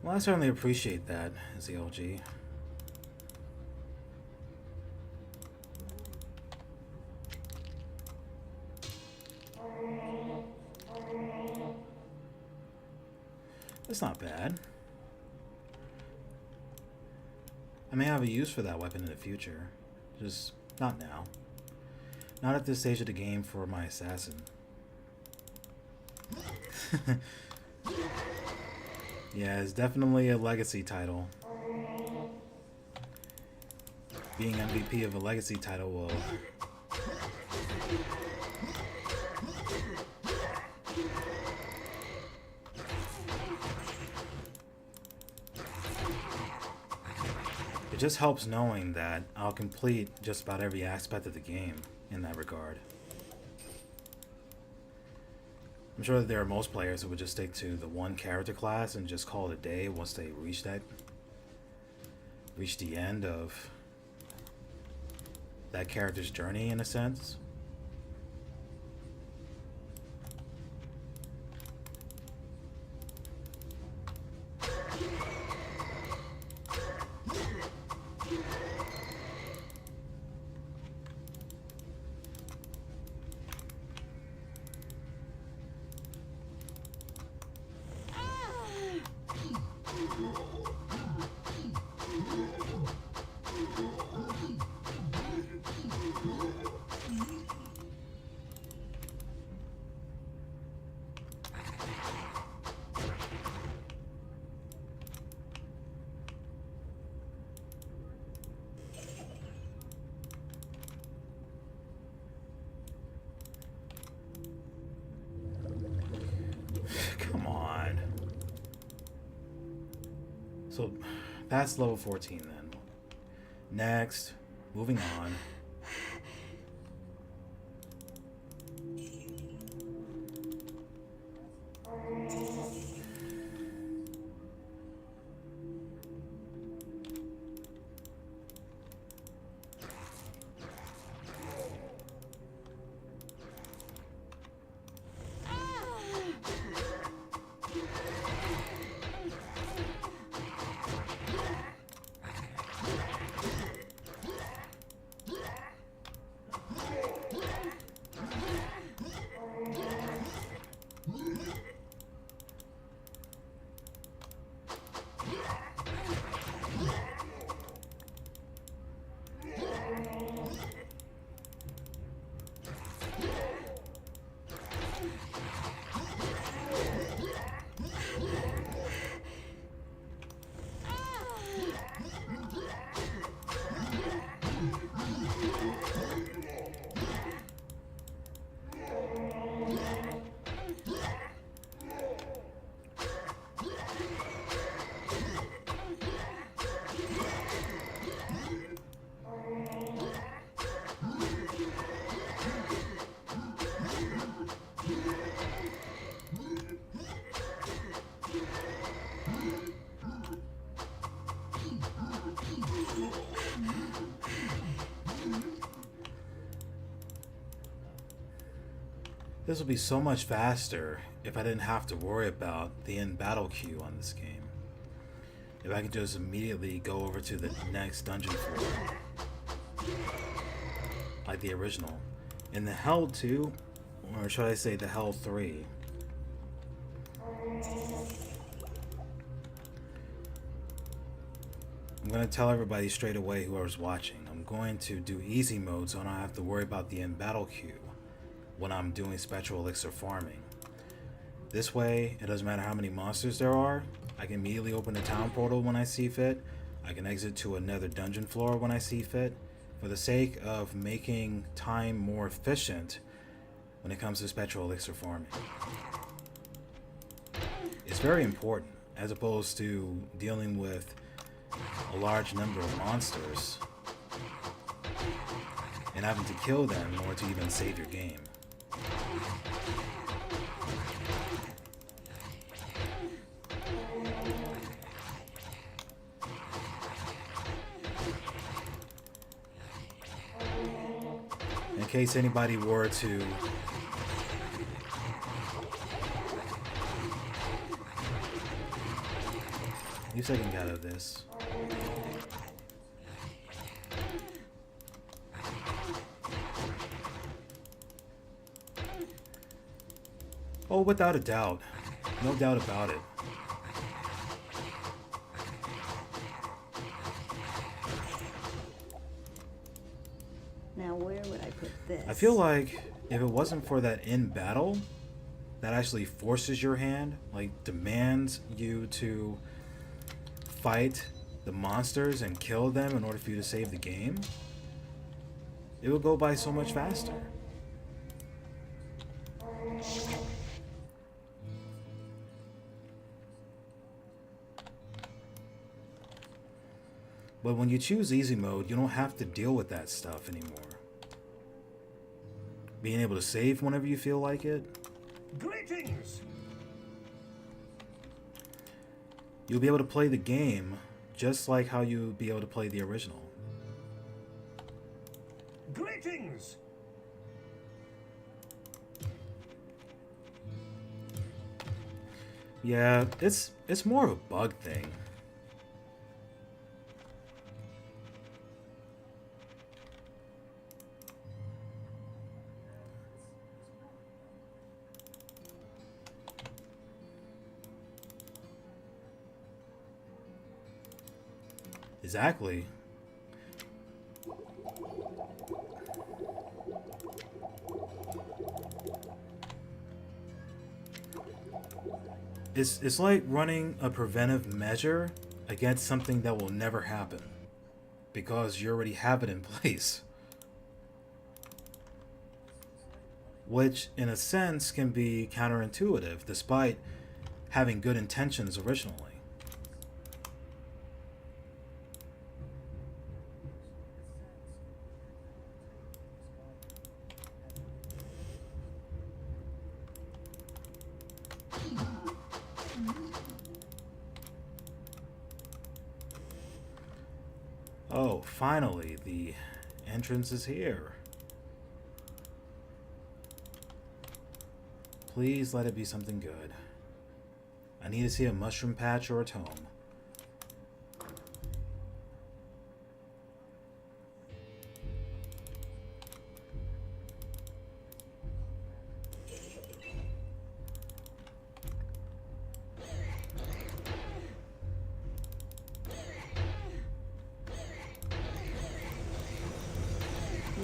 Well, I certainly appreciate that, ZLG. It's not bad. I may have a use for that weapon in the future. Just not now. Not at this stage of the game for my assassin. Yeah, it's definitely a legacy title. Being MVP of a legacy title will... It just helps knowing that I'll complete just about every aspect of the game in that regard. I'm sure that there are most players who would just stick to the one character class and just call it a day once they reach the end of that character's journey, in a sense. So that's level 14 then. Next, moving on. This will be so much faster if I didn't have to worry about the end battle queue on this game. If I could just immediately go over to the next dungeon floor, like the original. In the Hell 2, or should I say the Hell 3, I'm going to tell everybody straight away, whoever's watching, I'm going to do easy mode so I don't have to worry about the end battle queue when I'm doing Spectral Elixir farming. This way, it doesn't matter how many monsters there are, I can immediately open the town portal when I see fit, I can exit to another dungeon floor when I see fit, for the sake of making time more efficient when it comes to Spectral Elixir farming. It's very important, as opposed to dealing with a large number of monsters and having to kill them in order to even save your game. In case anybody were to you second out of this. Oh, without a doubt. No doubt about it. Now where would I put this? I feel like if it wasn't for that end battle that actually forces your hand, like demands you to fight the monsters and kill them in order for you to save the game, it would go by so much faster. But when you choose easy mode, you don't have to deal with that stuff anymore. Being able to save whenever you feel like it. Greetings! You'll be able to play the game just like how you'd be able to play the original. Greetings! Yeah, it's more of a bug thing. Exactly. It's like running a preventive measure against something that will never happen because you already have it in place. Which, in a sense, can be counterintuitive despite having good intentions originally. Oh, finally, the entrance is here. Please let it be something good. I need to see a mushroom patch or a tome.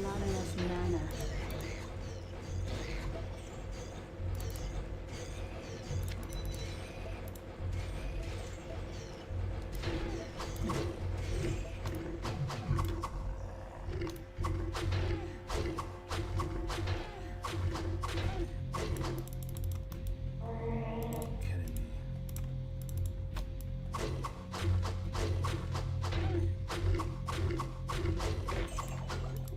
Not enough mana. Kidding me.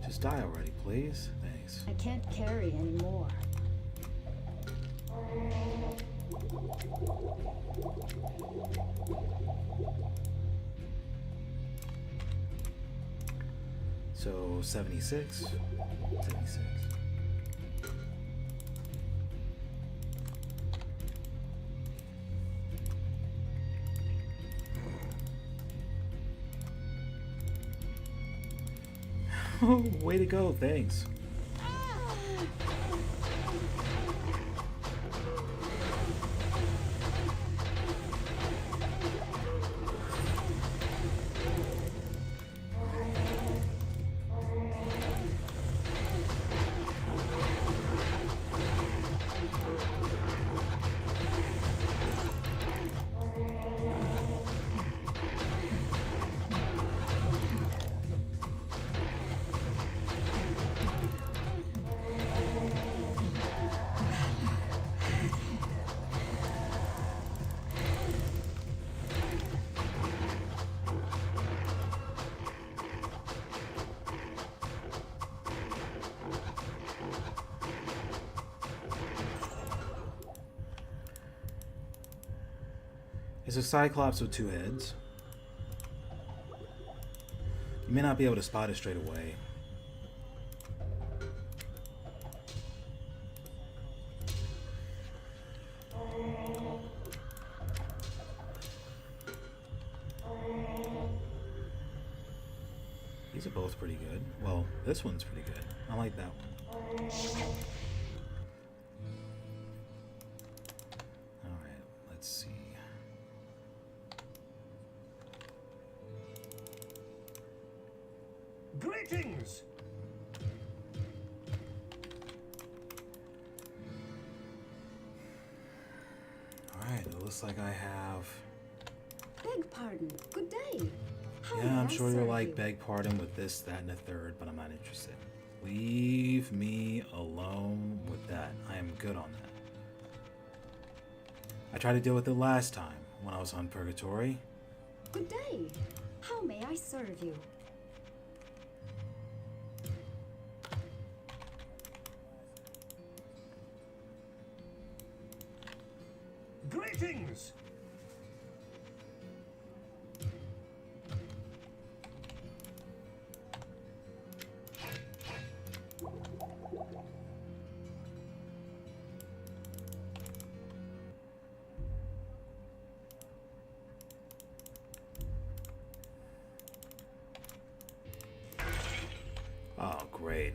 Just die already, please. Thanks. I can't carry anymore. So 76. 76. Oh, way to go, thanks. It's a Cyclops with two heads. You may not be able to spot it straight away. These are both pretty good. Well, this one's pretty good. I like that one. Alright, let's see. Greetings! Alright, it looks like I have... Beg pardon. Good day. How Yeah, may I'm I sure you're serve like, you? beg pardon with this, that, and the third, but I'm not interested. Leave me alone with that. I am good on that. I tried to deal with it last time when I was on Purgatory. Good day. How may I serve you? Greetings! Oh, great.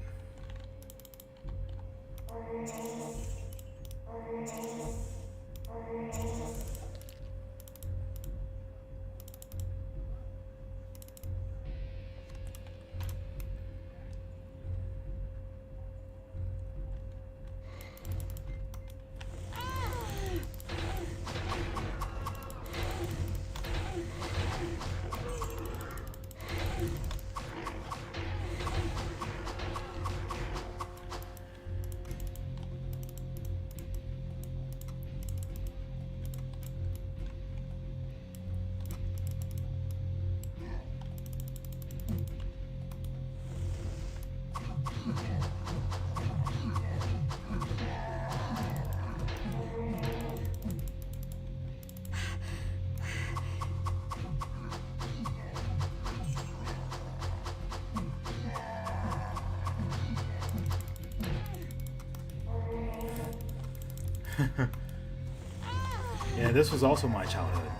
Yeah, this was also my childhood.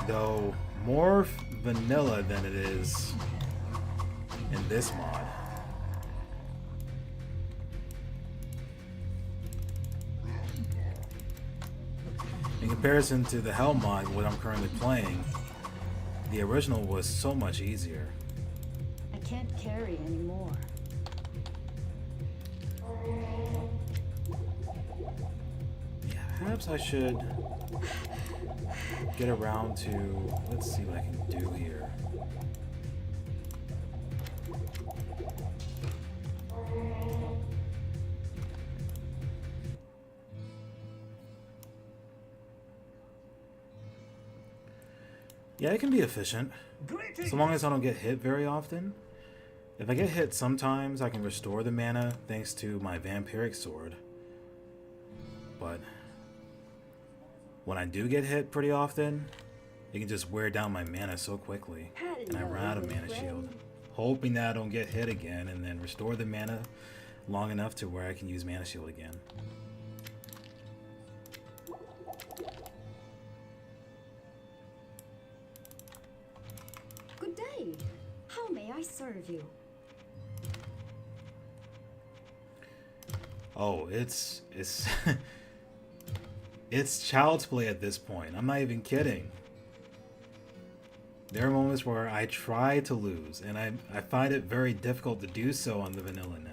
Though more vanilla than it is in this mod. In comparison to the Hell mod, what I'm currently playing, the original was so much easier. I can't carry anymore. Yeah, perhaps I should get around to, let's see what I can do here. Yeah, it can be efficient, Greetings. so long as I don't get hit very often. If I get hit sometimes, I can restore the mana thanks to my vampiric sword. But when I do get hit pretty often, it can just wear down my mana so quickly, and I run out of mana shield. Hoping that I don't get hit again, and then restore the mana long enough to where I can use mana shield again. Good day. How may I serve you? Oh, it's it's child's play at this point. I'm not even kidding. There are moments where I try to lose, and I find it very difficult to do so on the vanilla now.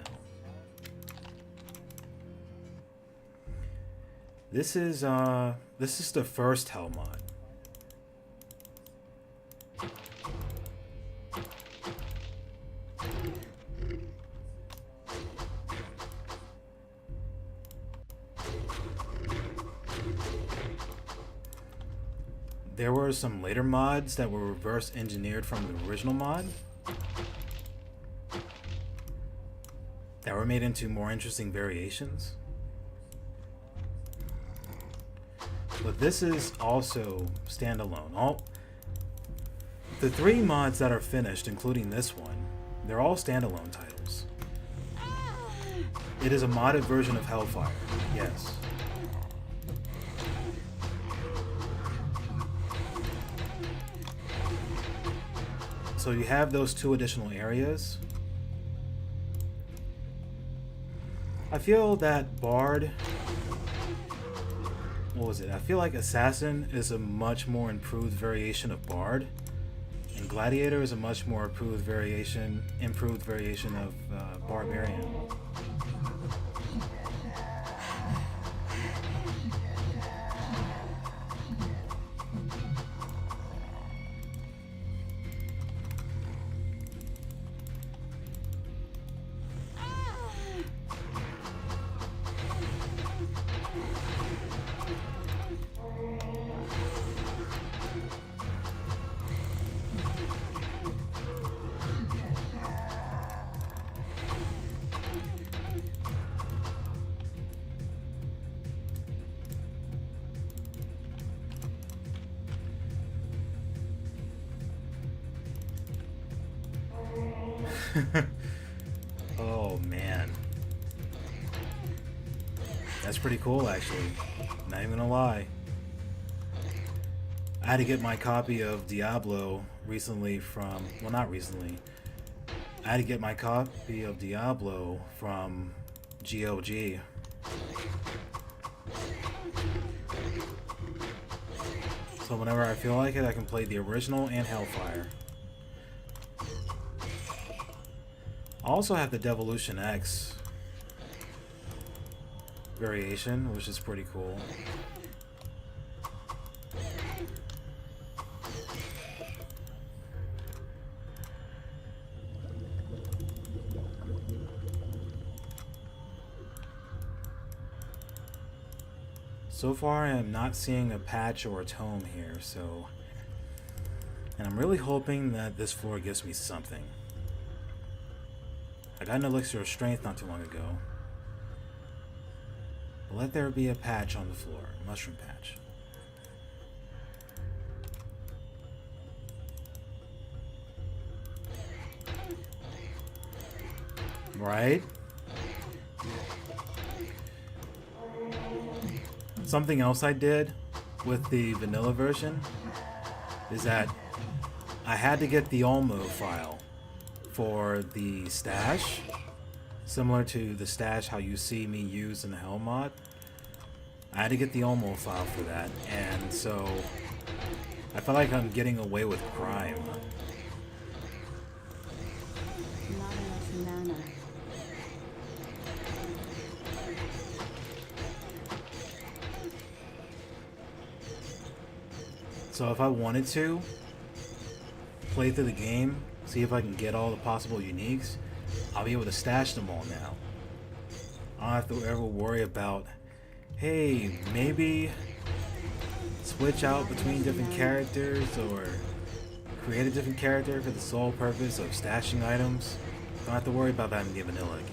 This is the first Hell mod. There were some later mods that were reverse engineered from the original mod that were made into more interesting variations. But this is also standalone. The 3 mods that are finished, including this one, they're all standalone titles. It is a modded version of Hellfire, yes. So you have those 2 additional areas. I feel that Bard... What was it? I feel like Assassin is a much more improved variation of Bard. And Gladiator is a much more improved variation of Barbarian. Oh man, that's pretty cool actually, not even gonna lie. I had to get my copy of Diablo recently from, well, not recently, I had to get my copy of Diablo from GOG. So whenever I feel like it, I can play the original and Hellfire. I also have the Devolution X variation, which is pretty cool. So far, I am not seeing a patch or a tome here, so... And I'm really hoping that this floor gives me something. I got an elixir of strength not too long ago. But let there be a patch on the floor. Mushroom patch. Right? something else I did with the vanilla version is that I had to get the Olmo file for the stash, similar to the stash how you see me use in the Hell mod. I had to get the Olmo file for that, and so I feel like I'm getting away with crime. Not enough mana. So if I wanted to play through the game, see if I can get all the possible uniques, I'll be able to stash them all now. I don't have to ever worry about, hey, maybe switch out between different characters or create a different character for the sole purpose of stashing items. Don't have to worry about that in the vanilla again.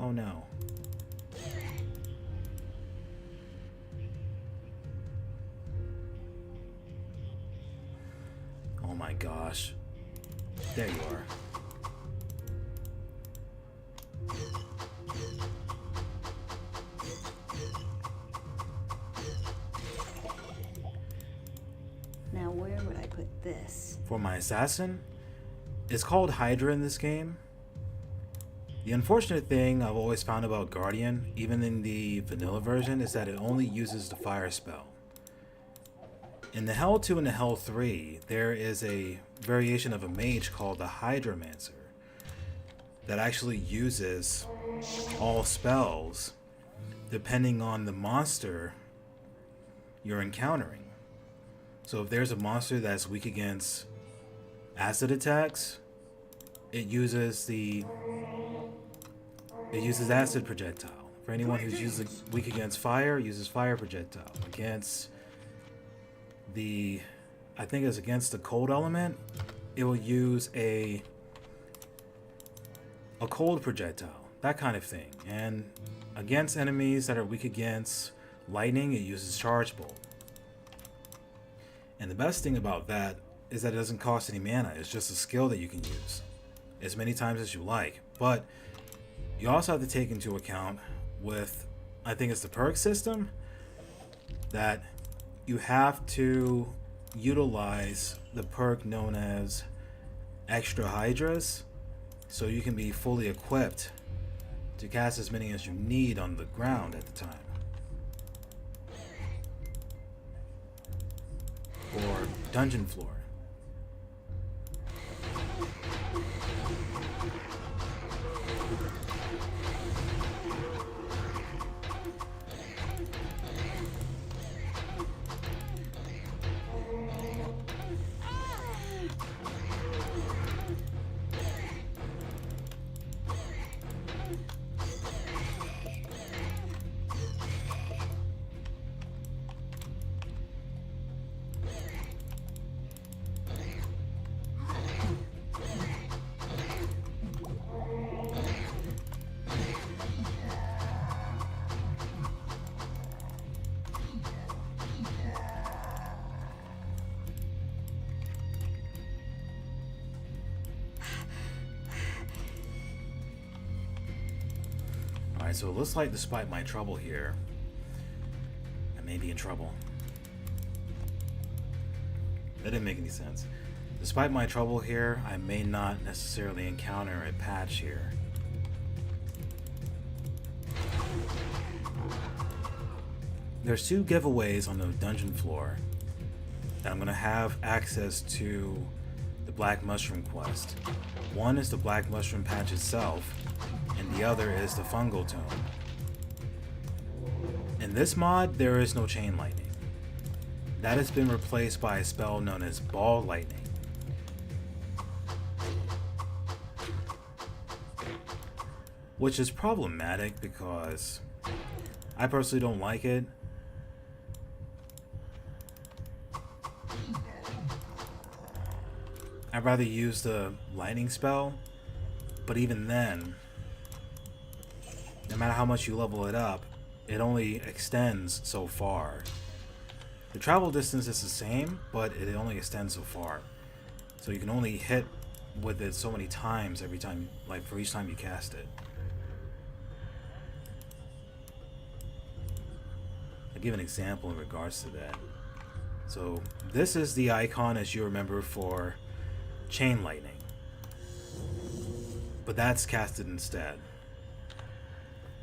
Oh no. Oh my gosh. There you are. Now where would I put this? For my assassin, it's called Hydra in this game. The unfortunate thing I've always found about Guardian, even in the vanilla version, is that it only uses the fire spell. In the Hell 2 and the Hell 3, there is a variation of a mage called the Hydromancer that actually uses all spells depending on the monster you're encountering. So if there's a monster that's weak against acid attacks, it uses acid projectile. For anyone who's weak against fire, it uses fire projectile. Against the, I think it's against the cold element, it will use a cold projectile, that kind of thing. And against enemies that are weak against lightning, it uses charge bolt. And the best thing about that is that it doesn't cost any mana. It's just a skill that you can use as many times as you like. But you also have to take into account with, I think it's the perk system, that you have to utilize the perk known as Extra Hydras so you can be fully equipped to cast as many as you need on the ground at the time. Or dungeon floor. Alright, so it looks like despite my trouble here, I may be in trouble. That didn't make any sense. Despite my trouble here, I may not necessarily encounter a patch here. There's two giveaways on the dungeon floor that I'm going to have access to the Black Mushroom quest. One is the Black Mushroom patch itself, and the other is the Fungal Tome. In this mod, there is no Chain Lightning. That has been replaced by a spell known as Ball Lightning. Which is problematic because I personally don't like it. I'd rather use the lightning spell, but even then, no matter how much you level it up, it only extends so far. The travel distance is the same, but it only extends so far. So you can only hit with it so many times every time, like for each time you cast it. I'll give an example in regards to that. So this is the icon, as you remember, for chain lightning, but that's casted instead,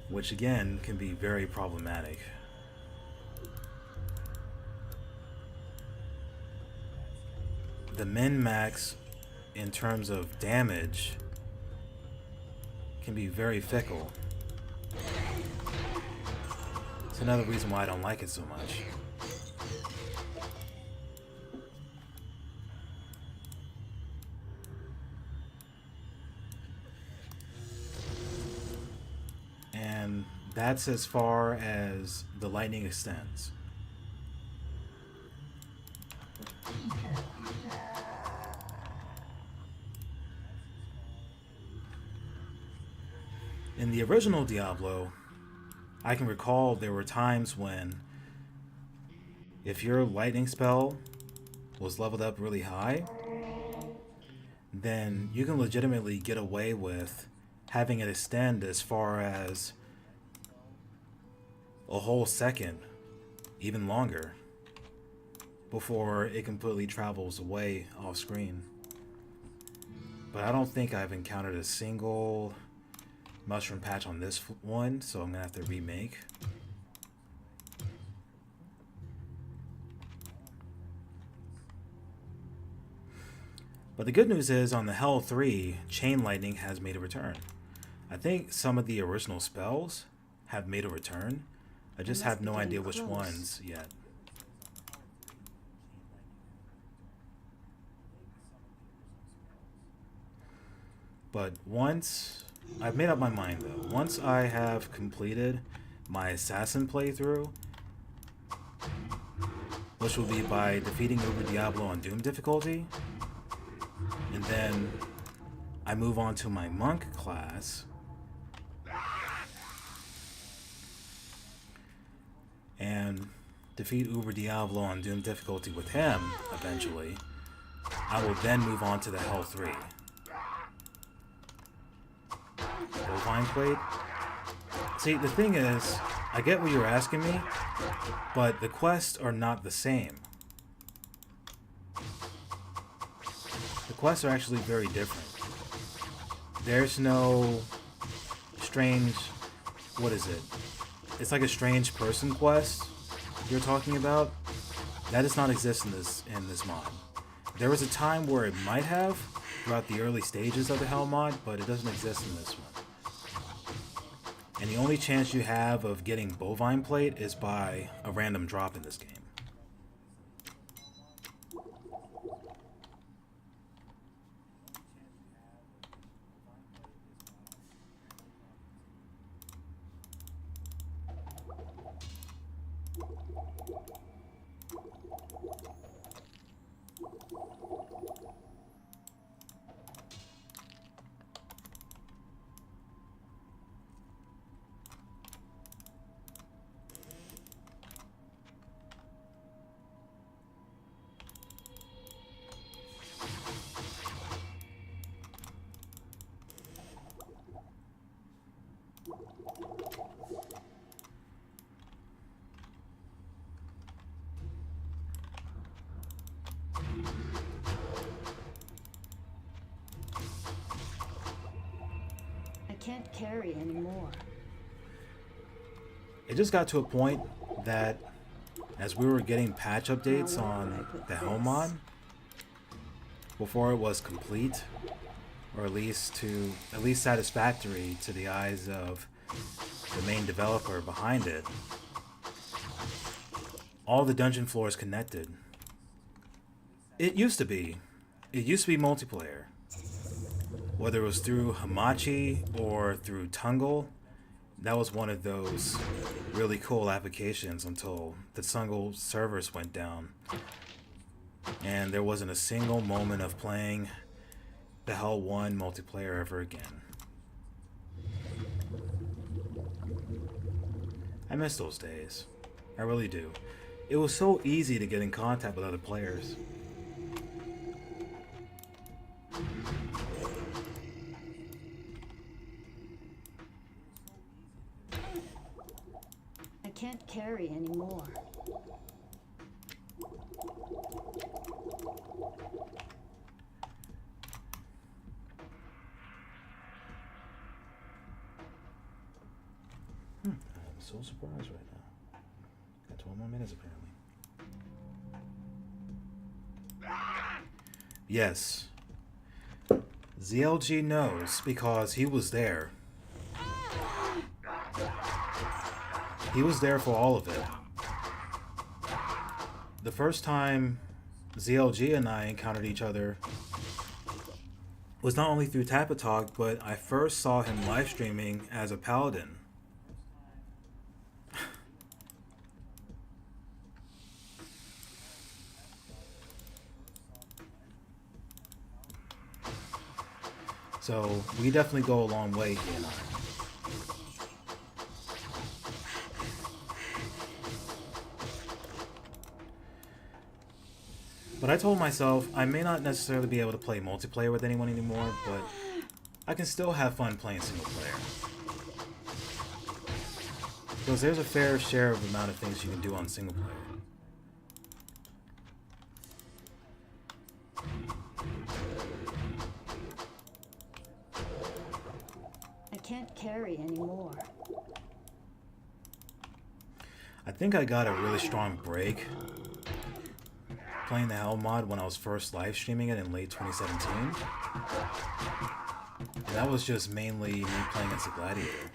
which again can be very problematic. The min-max in terms of damage can be very fickle. It's another reason why I don't like it so much. And that's as far as the lightning extends. In the original Diablo, I can recall there were times when if your lightning spell was leveled up really high, then you can legitimately get away with having it extend as far as a whole second, even longer, before it completely travels away off screen. But I don't think I've encountered a single mushroom patch on this one, so I'm gonna have to remake. But the good news is, on the Hell 3, Chain Lightning has made a return. I think some of the original spells have made a return. I just have no idea which ones yet. But once I've made up my mind, though, once I have completed my assassin playthrough, which will be by defeating Uber Diablo on Doom difficulty, and then I move on to my monk class, and defeat Uber Diablo on Doom difficulty with him eventually, I will then move on to the Hell 3. Bovine Plate? See, the thing is, I get what you're asking me, but the quests are not the same. The quests are actually very different. There's no strange... what is it? It's like a strange person quest you're talking about. That does not exist in this mod. There was a time where it might have throughout the early stages of the Hell mod, but it doesn't exist in this one. And the only chance you have of getting Bovine Plate is by a random drop in this game. Can't carry anymore. It just got to a point that as we were getting patch updates on the Hell mod, before it was complete, or at least satisfactory to the eyes of the main developer behind it, all the dungeon floors connected. It used to be multiplayer. Whether it was through Hamachi or through Tungle, that was one of those really cool applications until the Tungle servers went down. And there wasn't a single moment of playing the Hell 1 multiplayer ever again. I miss those days. I really do. It was so easy to get in contact with other players. I can't carry anymore. I'm so surprised right now. Got 12 more minutes apparently. Yes. ZLG knows because he was there. He was there for all of it. The first time ZLG and I encountered each other was not only through Tappa Talk, but I first saw him live streaming as a paladin. So we definitely go a long way, he and I. But I told myself I may not necessarily be able to play multiplayer with anyone anymore, but I can still have fun playing single player. Because there's a fair share of the amount of things you can do on single player. I can't carry anymore. I think I got a really strong break playing the Hell mod when I was first live streaming it in late 2017. And that was just mainly me playing as a gladiator.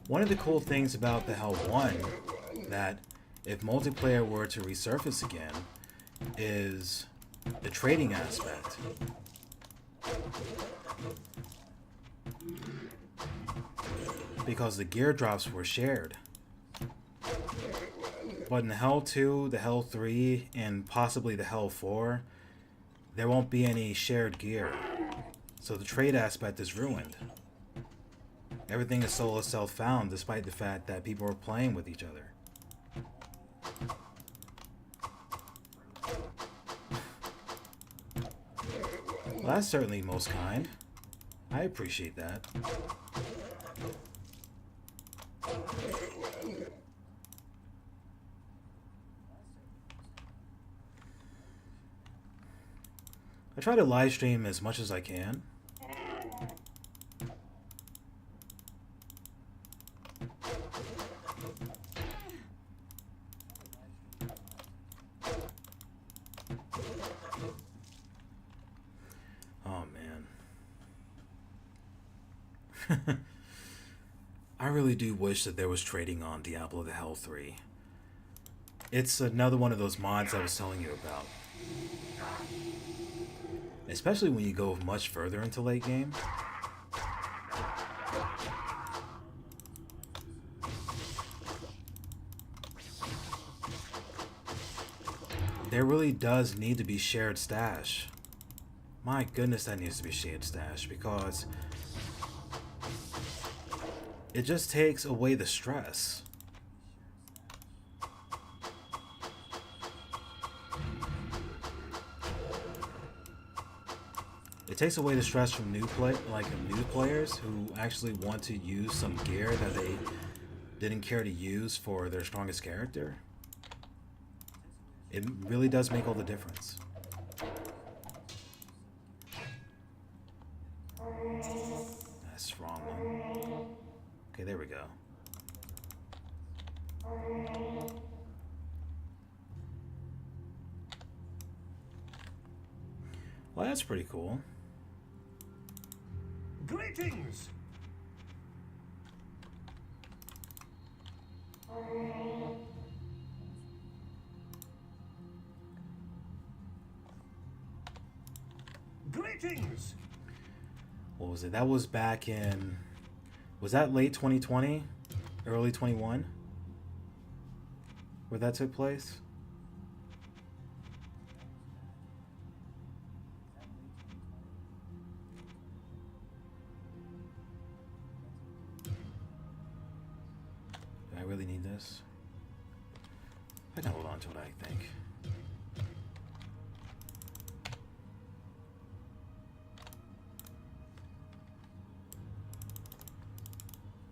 One of the cool things about the Hell 1 that if multiplayer were to resurface again is the trading aspect. Because the gear drops were shared. But in the Hell 2, the Hell 3, and possibly the Hell 4, there won't be any shared gear. So the trade aspect is ruined. Everything is solo self-found despite the fact that people are playing with each other. Well, that's certainly most kind. I appreciate that. I try to live stream as much as I can. Oh man. I really do wish that there was trading on Diablo the Hell 3. It's another one of those mods I was telling you about. Especially when you go much further into late game. There really does need to be shared stash. My goodness, that needs to be shared stash because it just takes away the stress. It takes away the stress from new players who actually want to use some gear that they didn't care to use for their strongest character. It really does make all the difference. That's the wrong one. Okay, there we go. Well, that's pretty cool. Greetings! Greetings! What was it? That was back in... Was that late 2020? Early 21? Where that took place? Do I really need this? I can hold on to it, I think.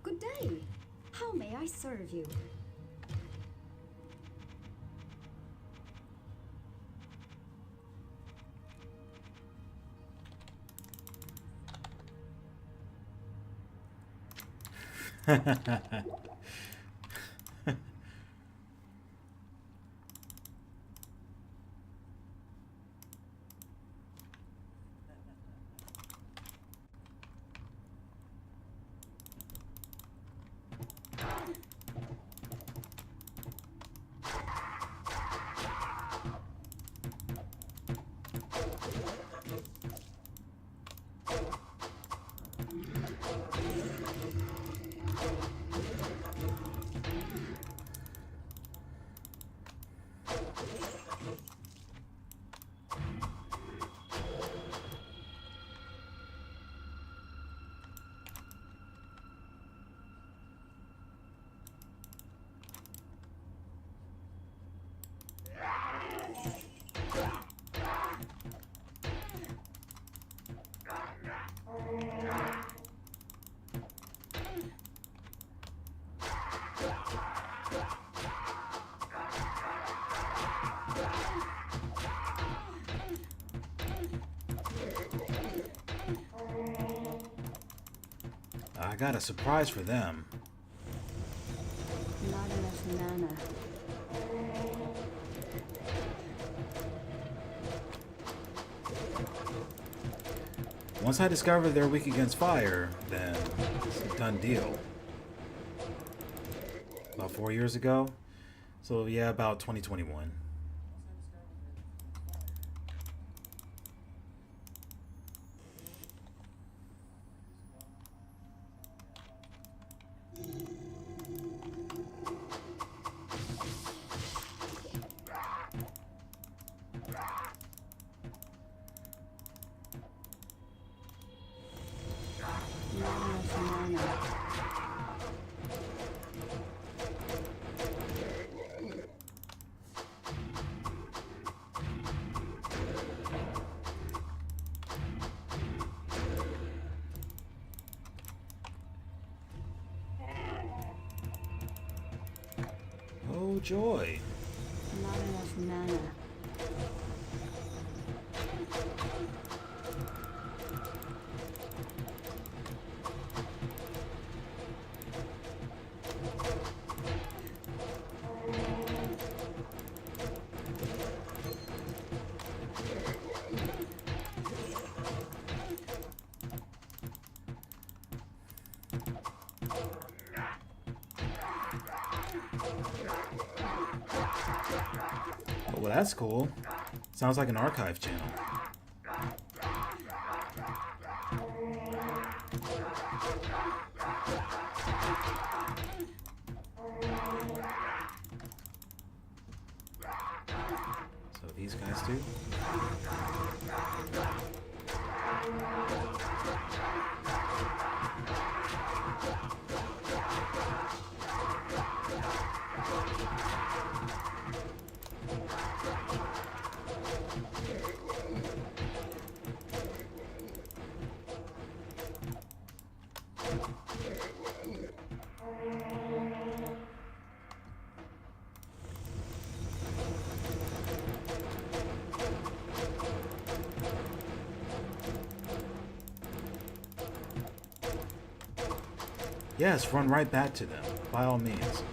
Good day. How may I serve you? I got a surprise for them. Not enough mana. Once I discovered they're weak against fire, then it's a done deal. About 4 years ago. So yeah, about 2021. Not enough mana. Oh joy. Not enough mana. Oh, well, that's cool. Sounds like an archive channel. So these guys do? Yes, run right back to them, by all means.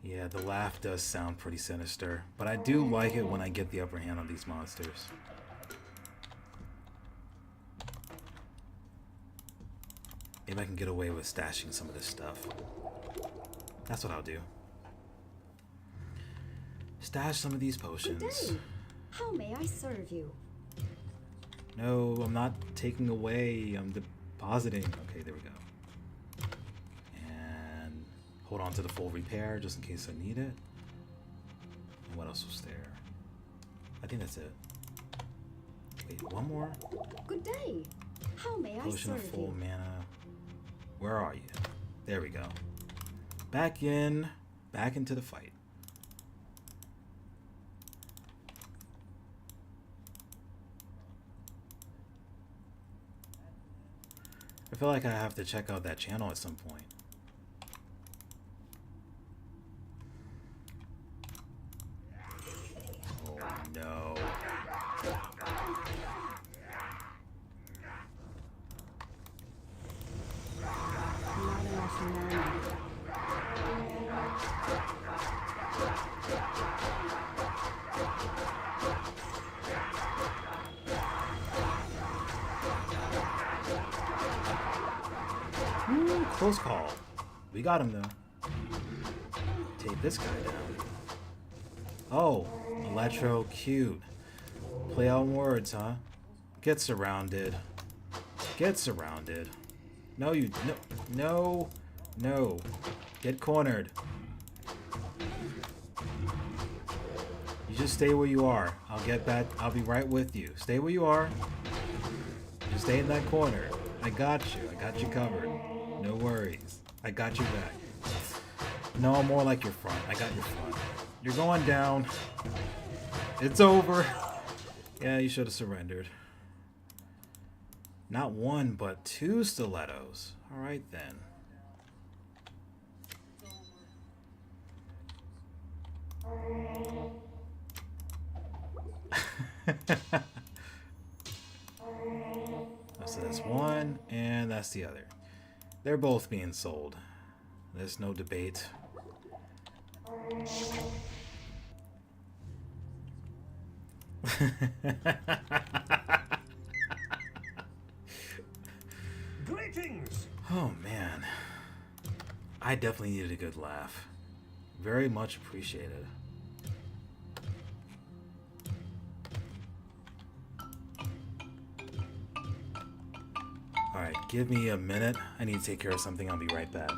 Yeah, the laugh does sound pretty sinister, but I do like it when I get the upper hand on these monsters. Maybe I can get away with stashing some of this stuff. That's what I'll do. Stash some of these Good potions. day. How may I serve you? No, I'm not taking away. I'm depositing. Okay, there we go. And hold on to the full repair just in case I need it. And what else was there? I think that's it. Wait, one more? Good day. How may I Potion of serve full you? mana. Where are you? There we go. Back in. Back into the fight. I feel like I have to check out that channel at some point. Oh no. Not enough mana. Ooh, close call. We got him though. Take this guy down. Oh, Electro, cute. Play on words, huh? Get surrounded. Get surrounded. No, you no, no. Get cornered. You just stay where you are. I'll get back. I'll be right with you. Stay where you are. Just stay in that corner. I got you. I got you covered. No worries. I got you back. No, more like your front. I got your front. You're going down. It's over. Yeah, you should have surrendered. Not one, but two stilettos. Alright then. So that's one, and that's the other. They're both being sold. There's no debate. Greetings! Oh man. I definitely needed a good laugh. Very much appreciated. Alright, give me a minute. I need to take care of something. I'll be right back.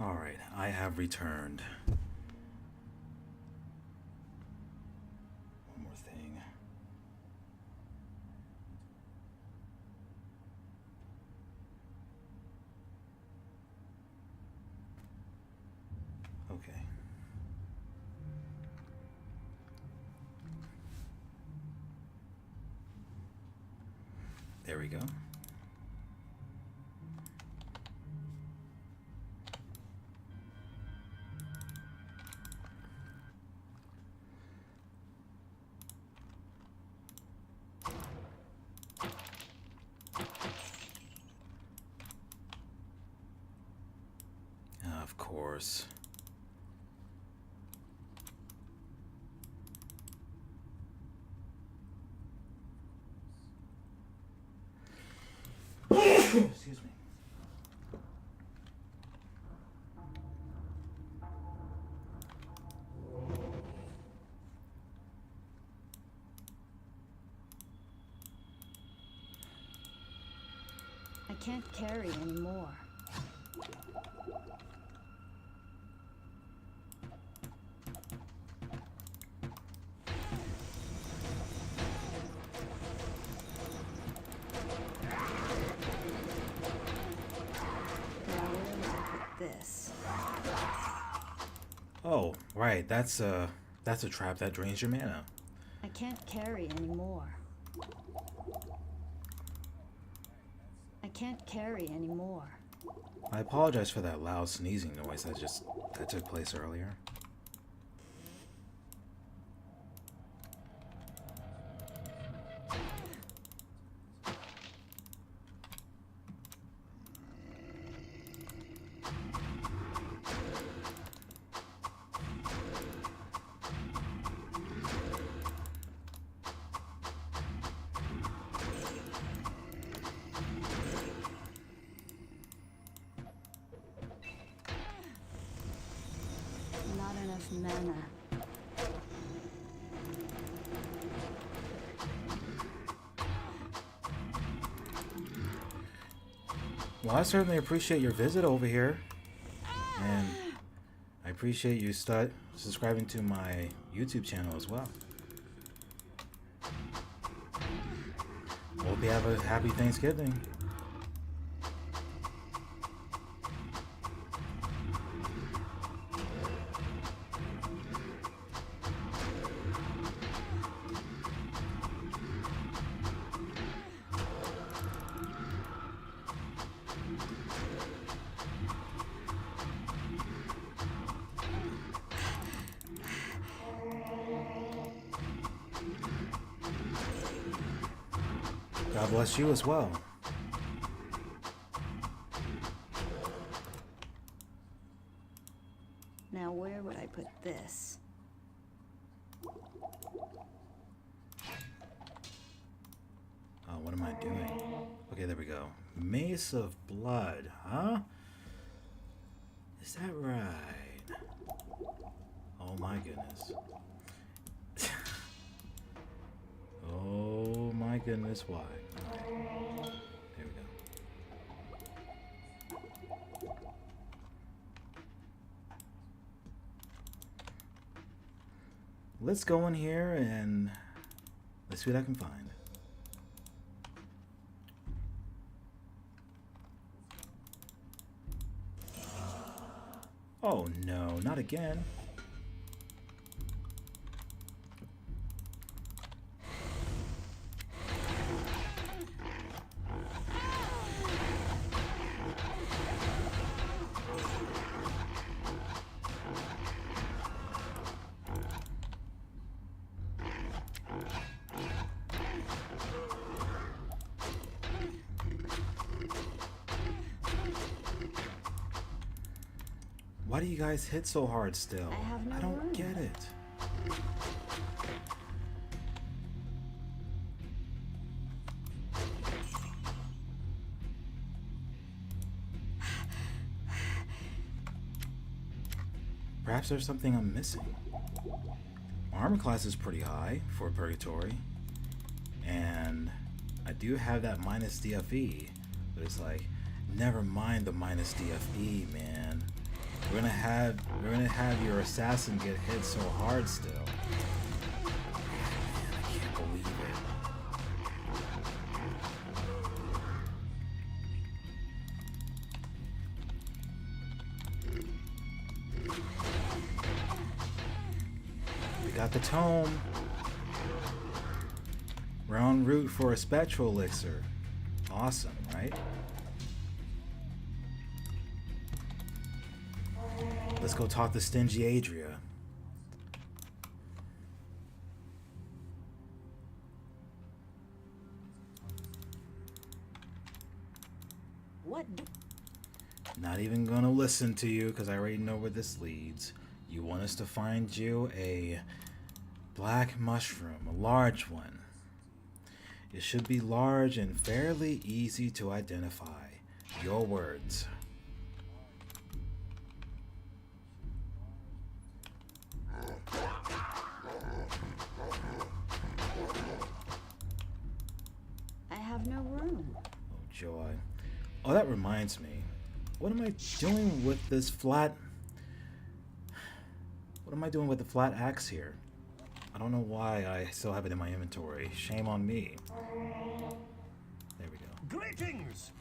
Alright, I have returned. One more thing. Okay. There we go. Of course. Excuse me. I can't carry anymore. Now where would I put this? Oh, right. That's a trap that drains your mana. I can't carry anymore. I can't carry anymore. I apologize for that loud sneezing noise that took place earlier. Not enough mana. Well, I certainly appreciate your visit over here. And I appreciate you subscribing to my YouTube channel as well. Hope you have a happy Thanksgiving. God bless you as well. Now where would I put this? Oh, what am I doing? Okay, there we go. Mace of Blood, huh? Is that right? Oh my goodness. Oh my goodness, why? Alright. There we go. Let's go in here and let's see what I can find. Oh no, not again. Why do you guys hit so hard still? I have no I don't room. get it. Perhaps there's something I'm missing. My armor class is pretty high for Purgatory. And I do have that minus DFE. But it's like, never mind the minus DFE, man. We're gonna have your assassin get hit so hard still. Man, I can't believe it. We got the tome. We're en route for a spectral elixir. Awesome, right? Let's go talk to Stingy Adria. What do... Not even gonna listen to you because I already know where this leads. You want us to find you a black mushroom, a large one. It should be large and fairly easy to identify. Your words. I have no room. Oh, joy. Oh, that reminds me. What am I doing with this flat... What am I doing with the flat axe here? I don't know why I still have it in my inventory. Shame on me. There we go. Greetings!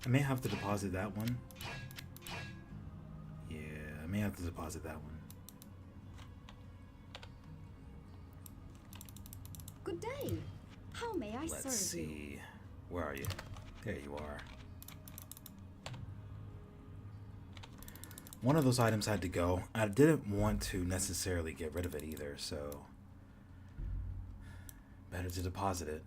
I may have to deposit that one. Yeah, I may have to deposit that one. Good day. How may I serve Let's see. Where are you? There you are. One of those items had to go. I didn't want to necessarily get rid of it either, so better to deposit it.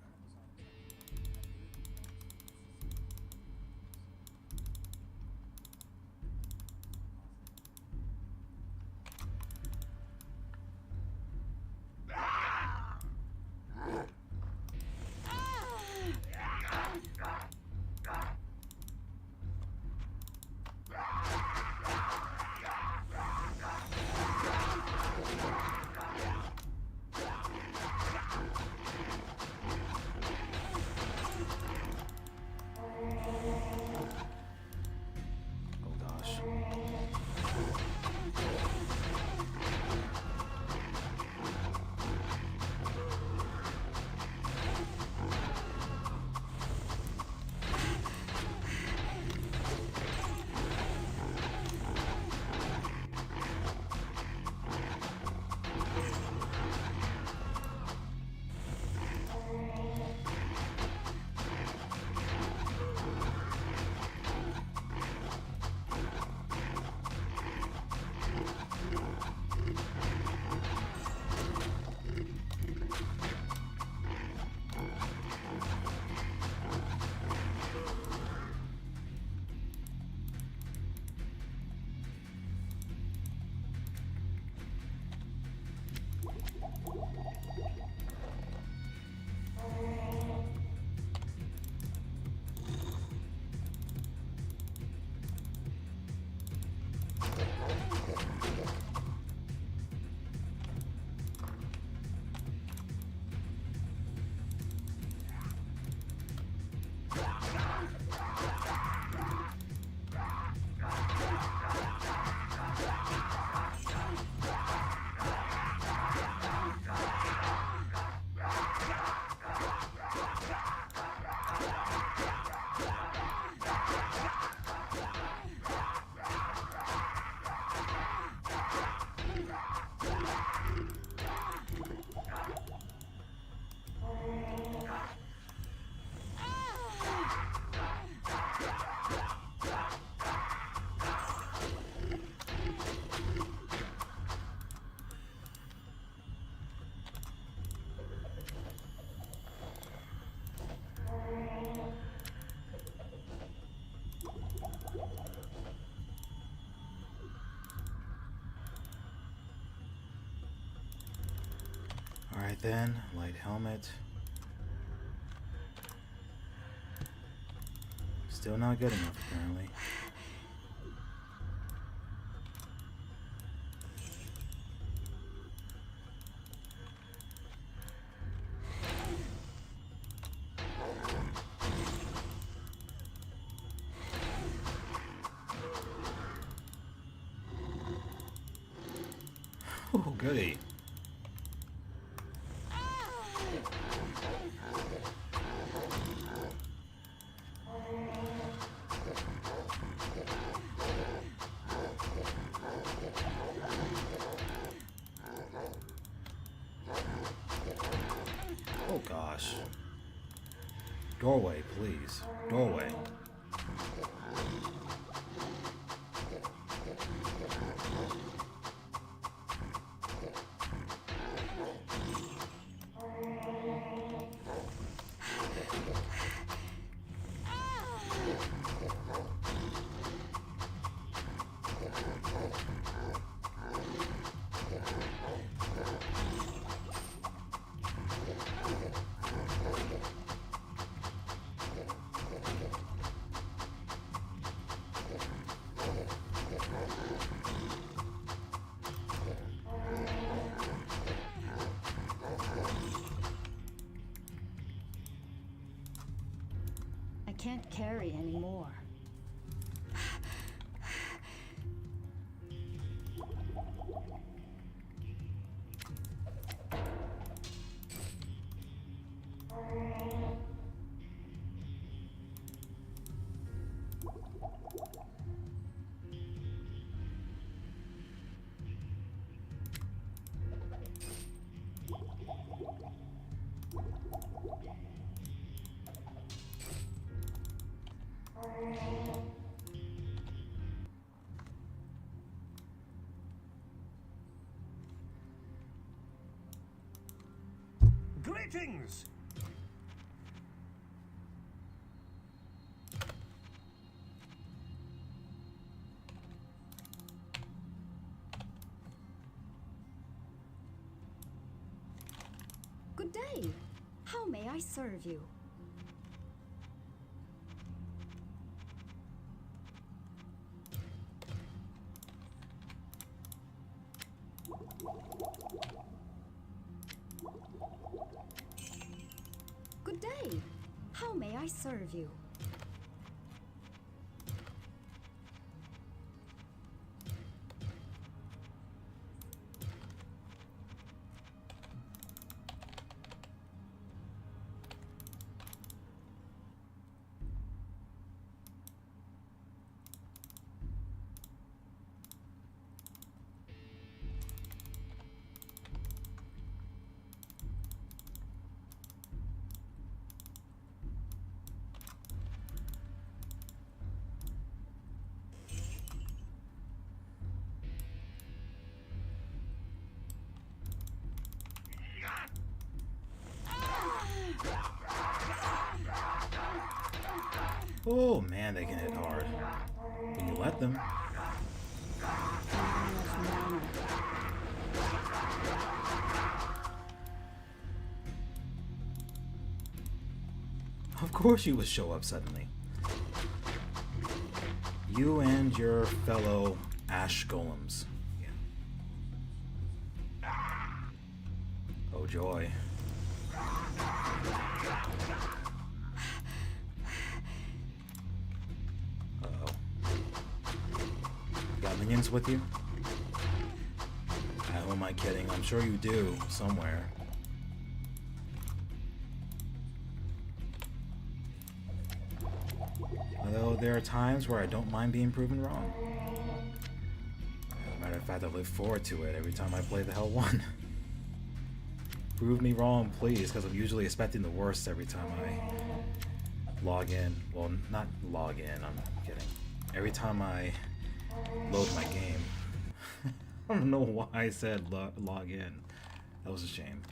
Alright then, light helmet. Still not good enough, apparently. Oh, goody. Oh gosh. Doorway, please. Doorway. I can't carry anymore. Greetings! Good day. How may I serve you? Good day. How may I serve you? Oh man, they can hit hard. When you let them. Of course you would show up suddenly. You and your fellow ash golems. Yeah. Oh joy. Minions with you? Who am I kidding? I'm sure you do, somewhere. Although there are times where I don't mind being proven wrong. As a matter of fact, I look forward to it every time I play the Hell 1. Prove me wrong, please, because I'm usually expecting the worst every time I log in. Well, not log in, I'm kidding. Every time I load my game. I don't know why I said log in. That was a shame.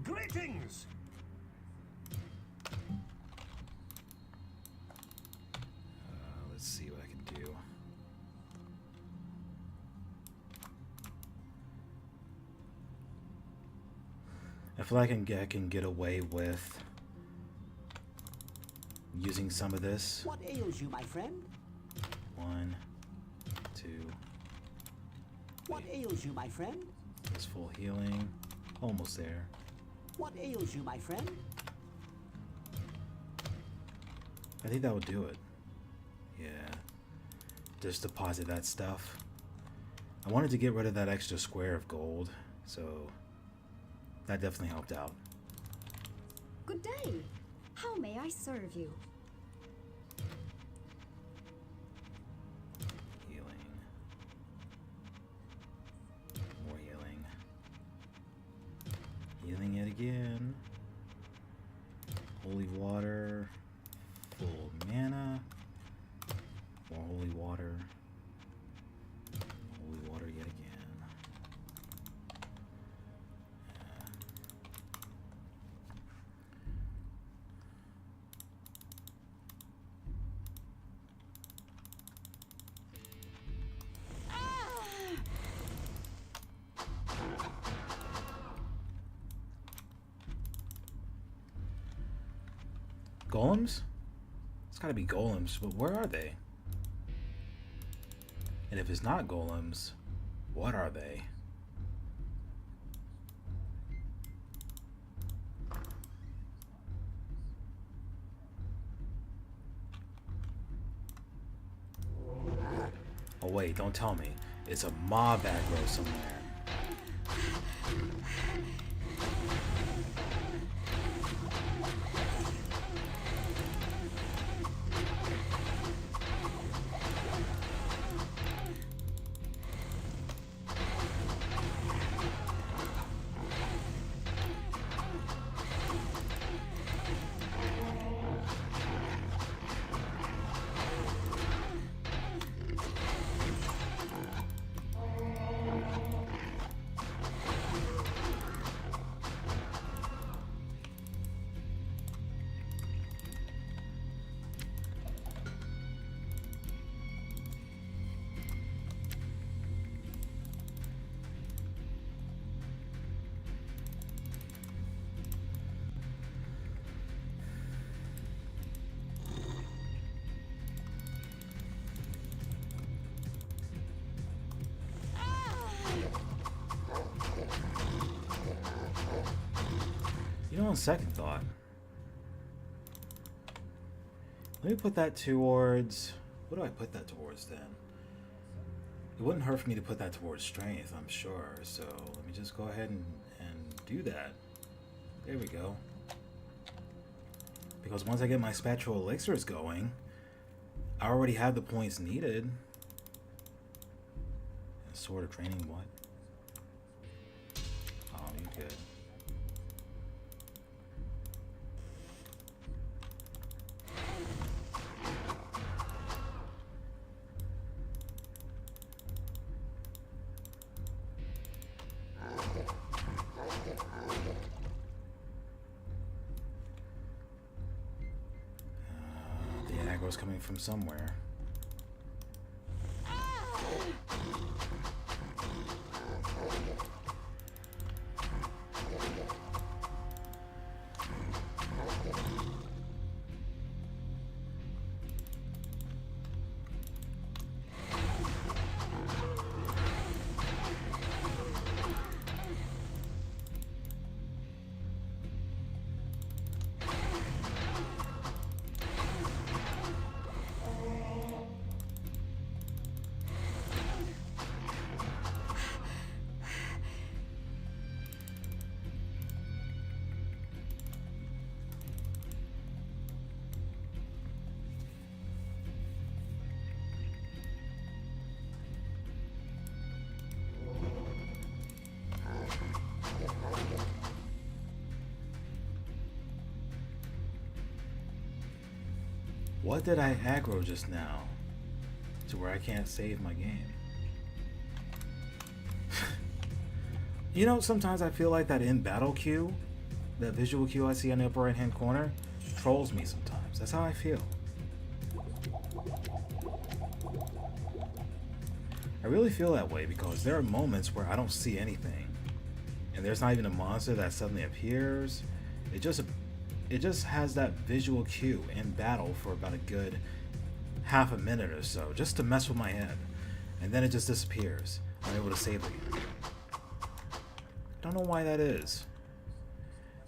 Greetings! Let's see what I can do. feel like I can get away with using some of this. What ails you, my friend? 1, 2. What ails you, my friend? This full healing. Almost there. What ails you, my friend? I think that would do it. Yeah. Just deposit that stuff. I wanted to get rid of that extra square of gold, so that definitely helped out. Good day. How may I serve you? Healing. More healing. Healing it again. Holy water. Full mana. More holy water. Holy water yet again. Golems? It's gotta be golems, but where are they? And if it's not golems, what are they? Oh wait, don't tell me. It's a mob aggro somewhere. You know, on second thought, let me put that towards... What do I put that towards then? It wouldn't hurt for me to put that towards strength, I'm sure. So let me just go ahead and do that. There we go. Because once I get my spectral elixirs going, I already have the points needed. Sword of training, what? Oh, you good. The aggro's coming from somewhere. What did I aggro just now to where I can't save my game? You know, sometimes I feel like that in battle queue, that visual queue I see in the upper right hand corner, trolls me sometimes. That's how I feel. I really feel that way because there are moments where I don't see anything. and there's not even a monster that suddenly appears. It just has that visual cue in battle for about a good half a minute or so, just to mess with my head, and then it just disappears. I'm able to save again. Don't know why that is.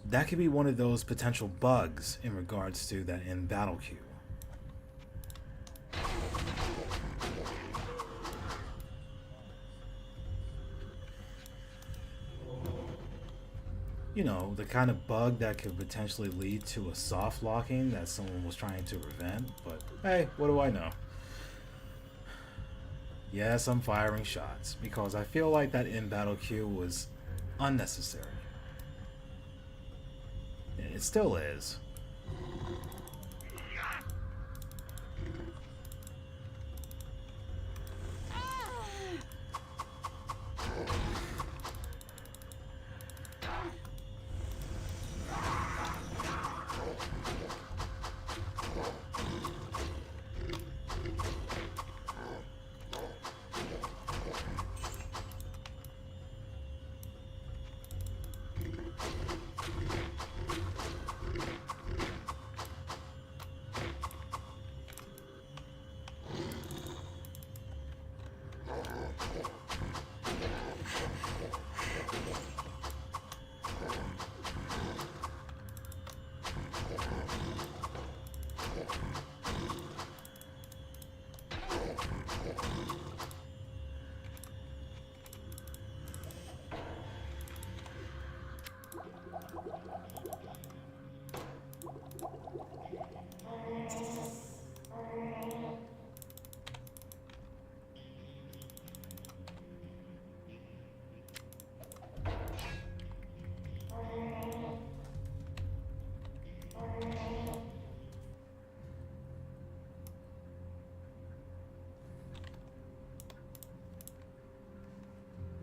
That could be one of those potential bugs in regards to that in battle queue. You know, the kind of bug that could potentially lead to a soft locking that someone was trying to prevent, but hey, what do I know? Yes, I'm firing shots because I feel like that in battle queue was unnecessary. It still is.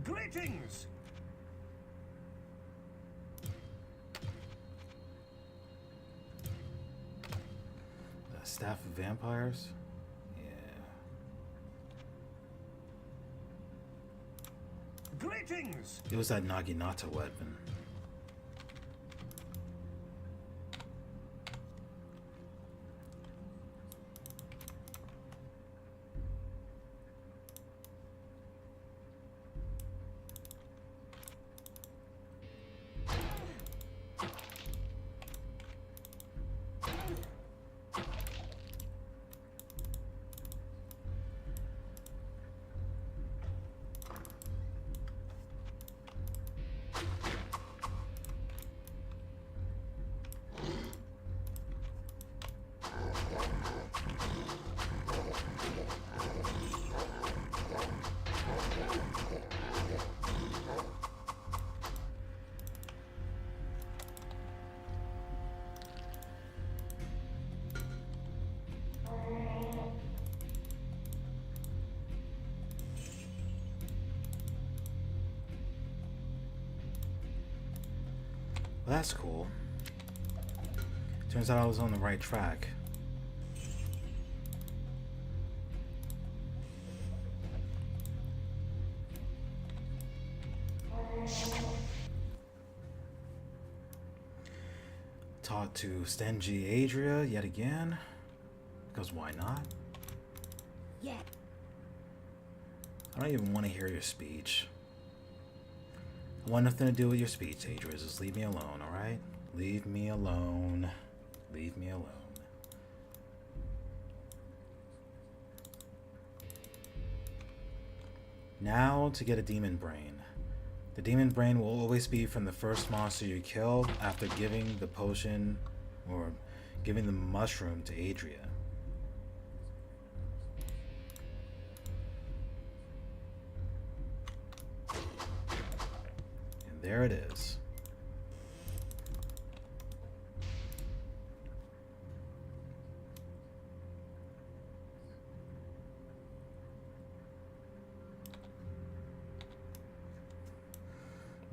Greetings! The Staff of Vampires? Yeah. Greetings! It was that Naginata weapon. Well, that's cool. Turns out I was on the right track. Talk to Stenji Adria yet again. Because why not? Yeah. I don't even want to hear your speech. I want nothing to do with your speech, Adria. Just leave me alone, alright? Leave me alone. Leave me alone. Now to get a demon brain. The demon brain will always be from the first monster you kill after giving the potion or giving the mushroom to Adria. And there it is.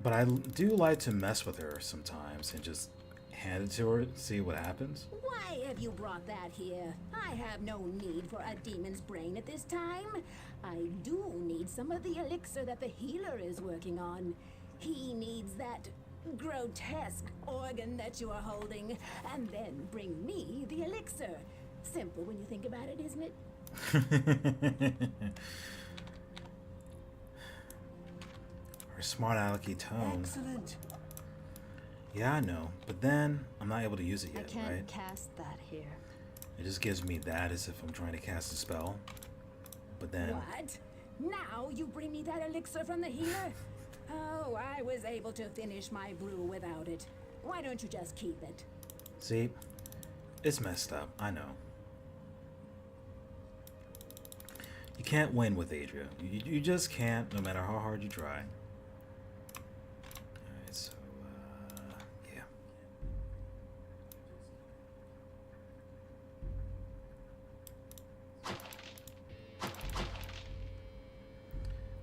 But I do like to mess with her sometimes and just hand it to her, see what happens. Why have you brought that here? I have no need for a demon's brain at this time. I do need some of the elixir that the healer is working on. He needs that grotesque organ that you are holding, and then bring me the elixir. Simple when you think about it, isn't it? Her smart alecky tone. Excellent. Yeah, I know, but then I'm not able to use it I yet, can't right? cast that here. It just gives me that as if I'm trying to cast a spell. But then What? Now you bring me that elixir from the healer? Oh, I was able to finish my brew without it. Why don't you just keep it? see, it's messed up. I know. You can't win with Adria. You just can't, no matter how hard you try. Alright, so, yeah.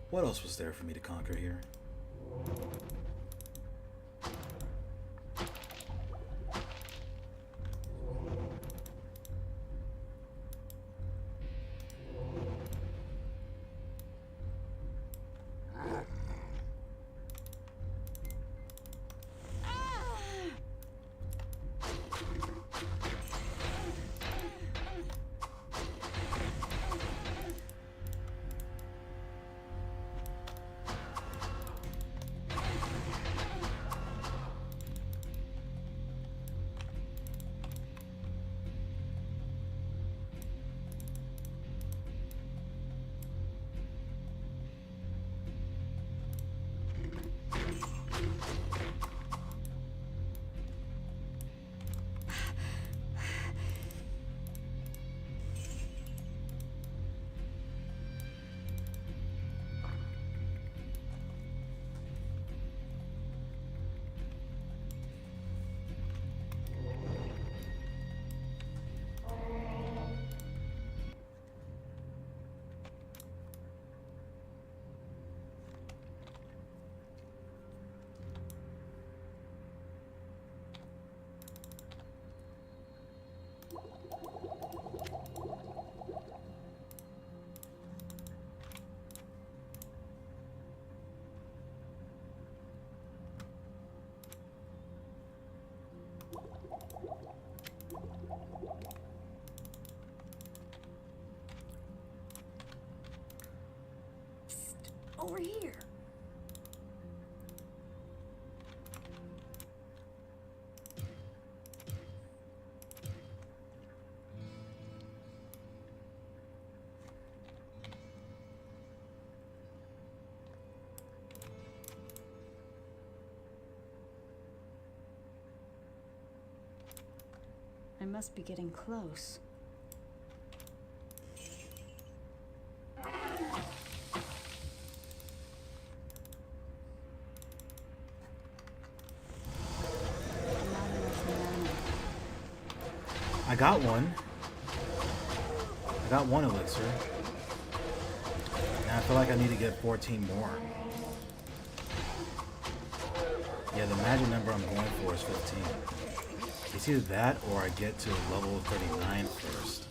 What else was there for me to conquer here? Over here. I must be getting close. I got one. I got one elixir. And I feel like I need to get 14 more. Yeah, the magic number I'm going for is 15. It's either that or I get to level 39 first.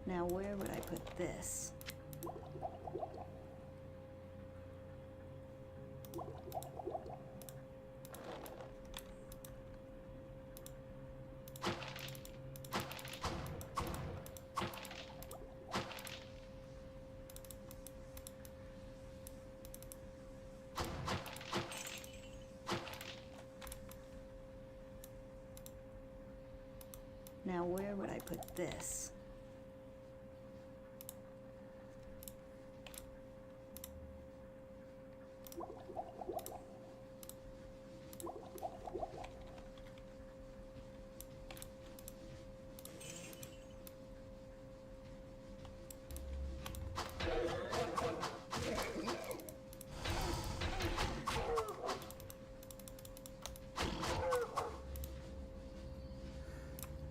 Now where would I put this? Now where would I put this?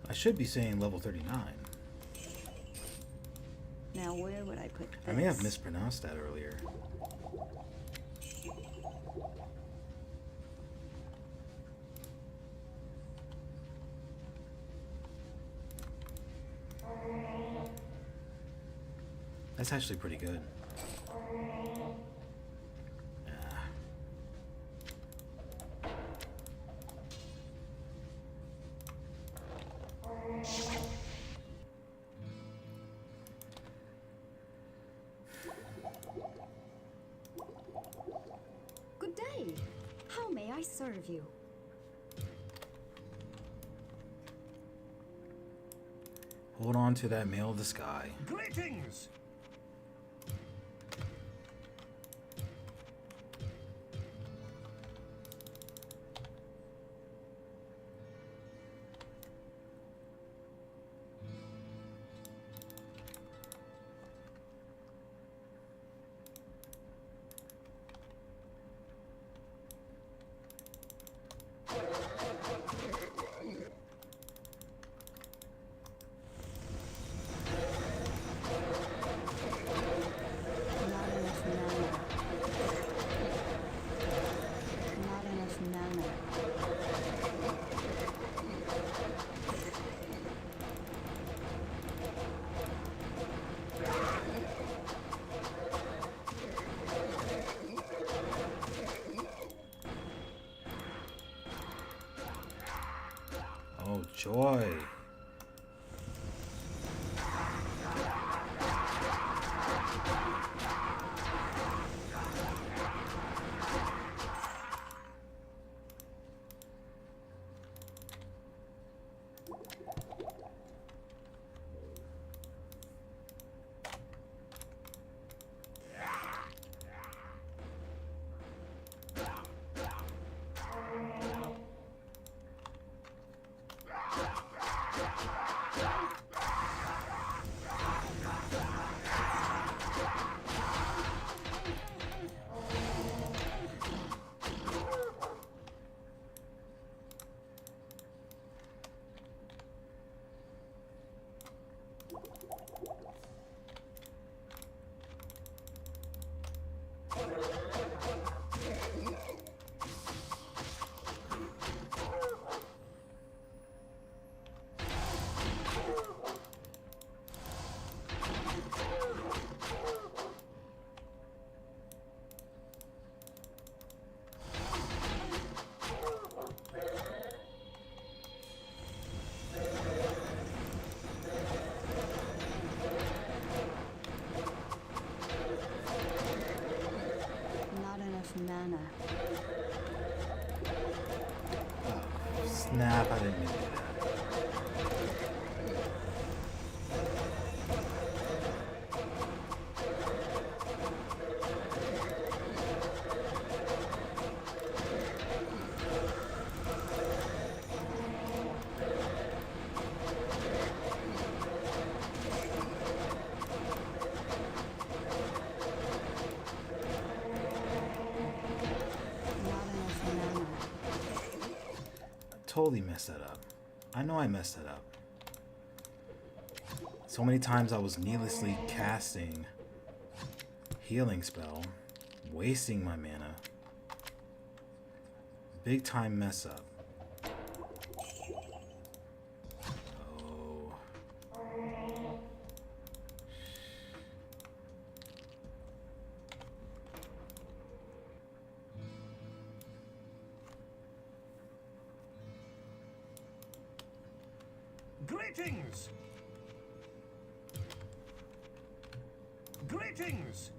I should be saying level 39. Now where would I put this? I may have mispronounced that earlier. That's actually pretty good. Ah. Good day. How may I serve you? Hold on to that mail of the sky. Greetings! Not enough mana. Not enough mana. Oh, joy. Not enough mana. Snap, I didn't mean to do that. Not enough mana. Totally messed that up. I know I messed that up. So many times I was needlessly casting healing spell, wasting my mana. Big time mess up. Oh. Greetings! Greetings!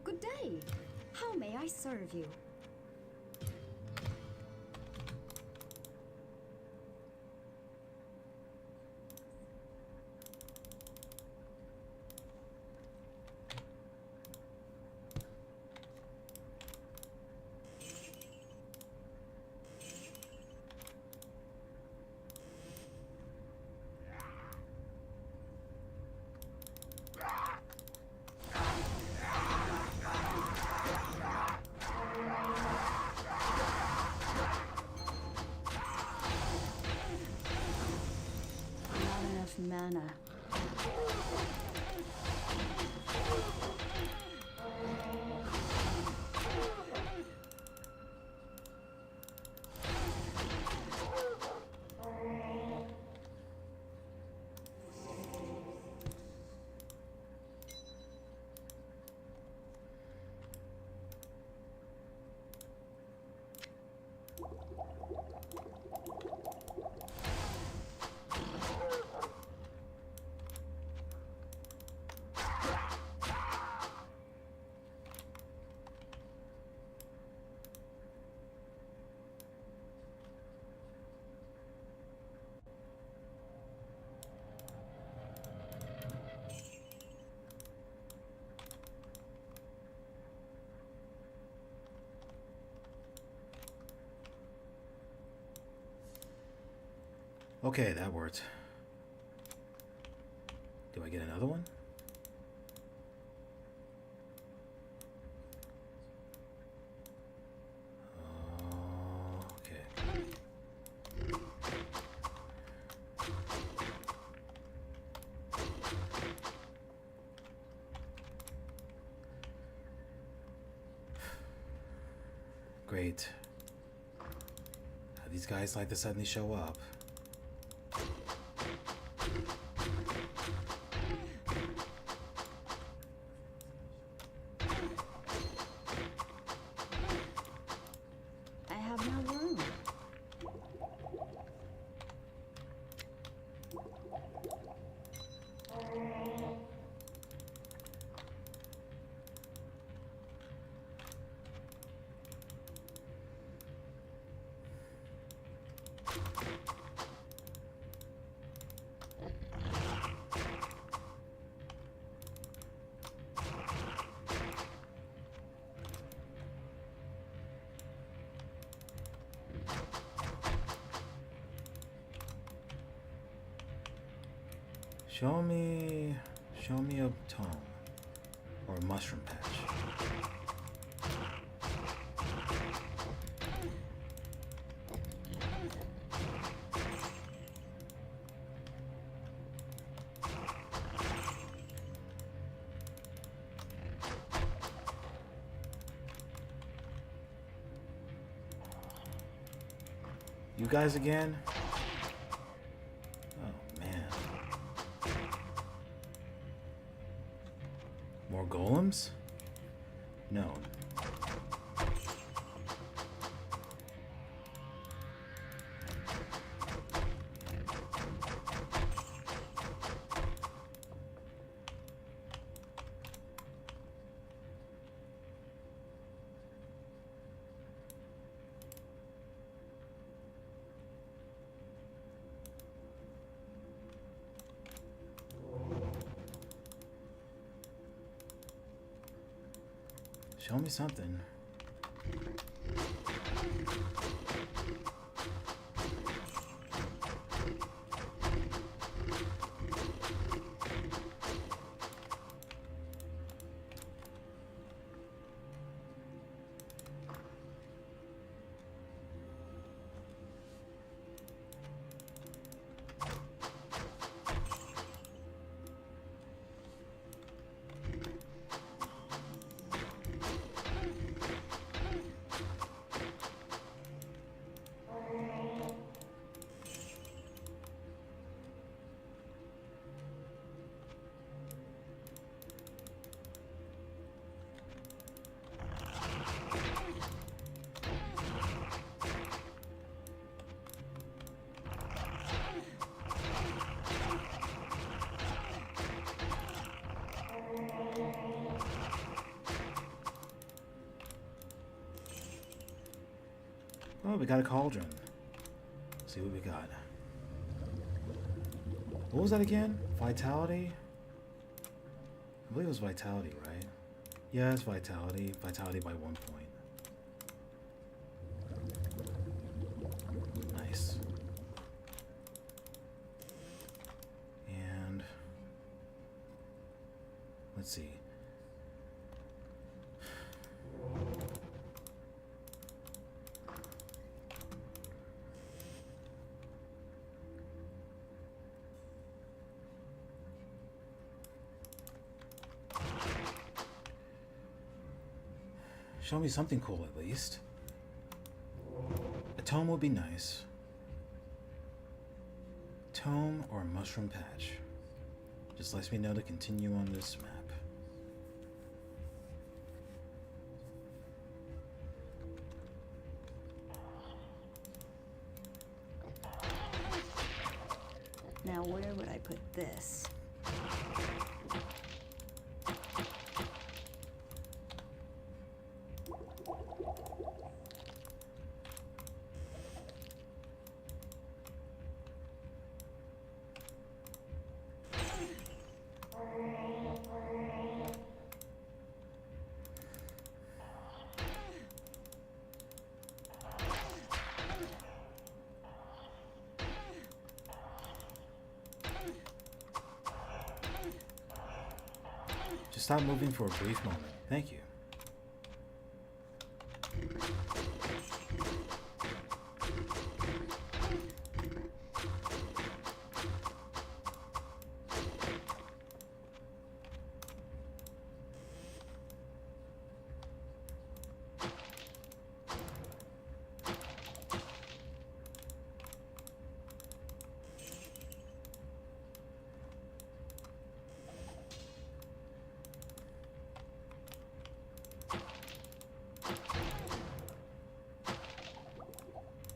Good day. How may I serve you? mana. Okay, that worked. Do I get another one? Okay. Great. How these guys like to suddenly show up. I have no room. Show me a tome or a mushroom patch. You guys again? Oh man. More golems? No. Show me something. Oh, we got a cauldron. Let's see what we got. What was that again? Vitality? I believe it was vitality, right? Yeah, it's vitality. Vitality by 1 point. Nice. And let's see. Show me something cool at least. A tome would be nice. Tome or mushroom patch. Just lets me know to continue on this map. Now where would I put this? Just stop moving for a brief moment. Thank you.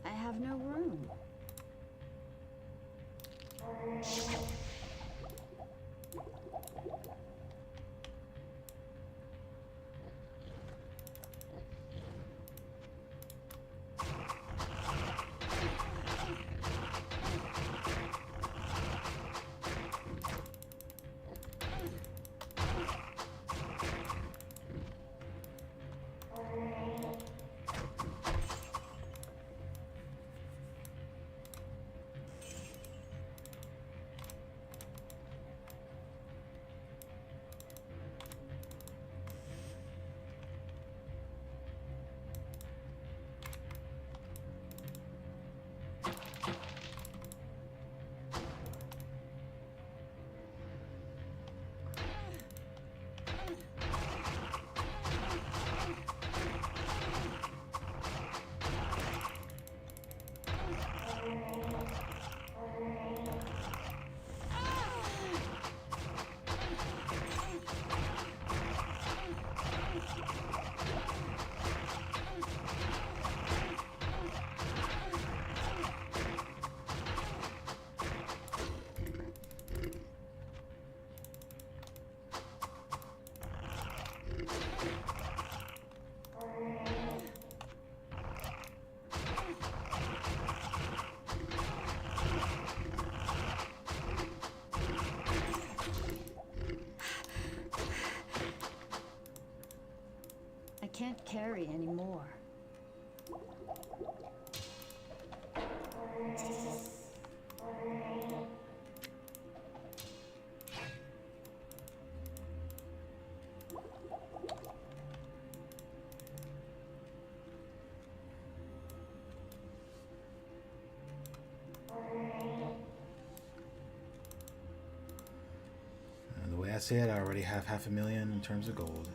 I have no room. I can't carry anymore. And the way I see it, I already have 500,000 in terms of gold.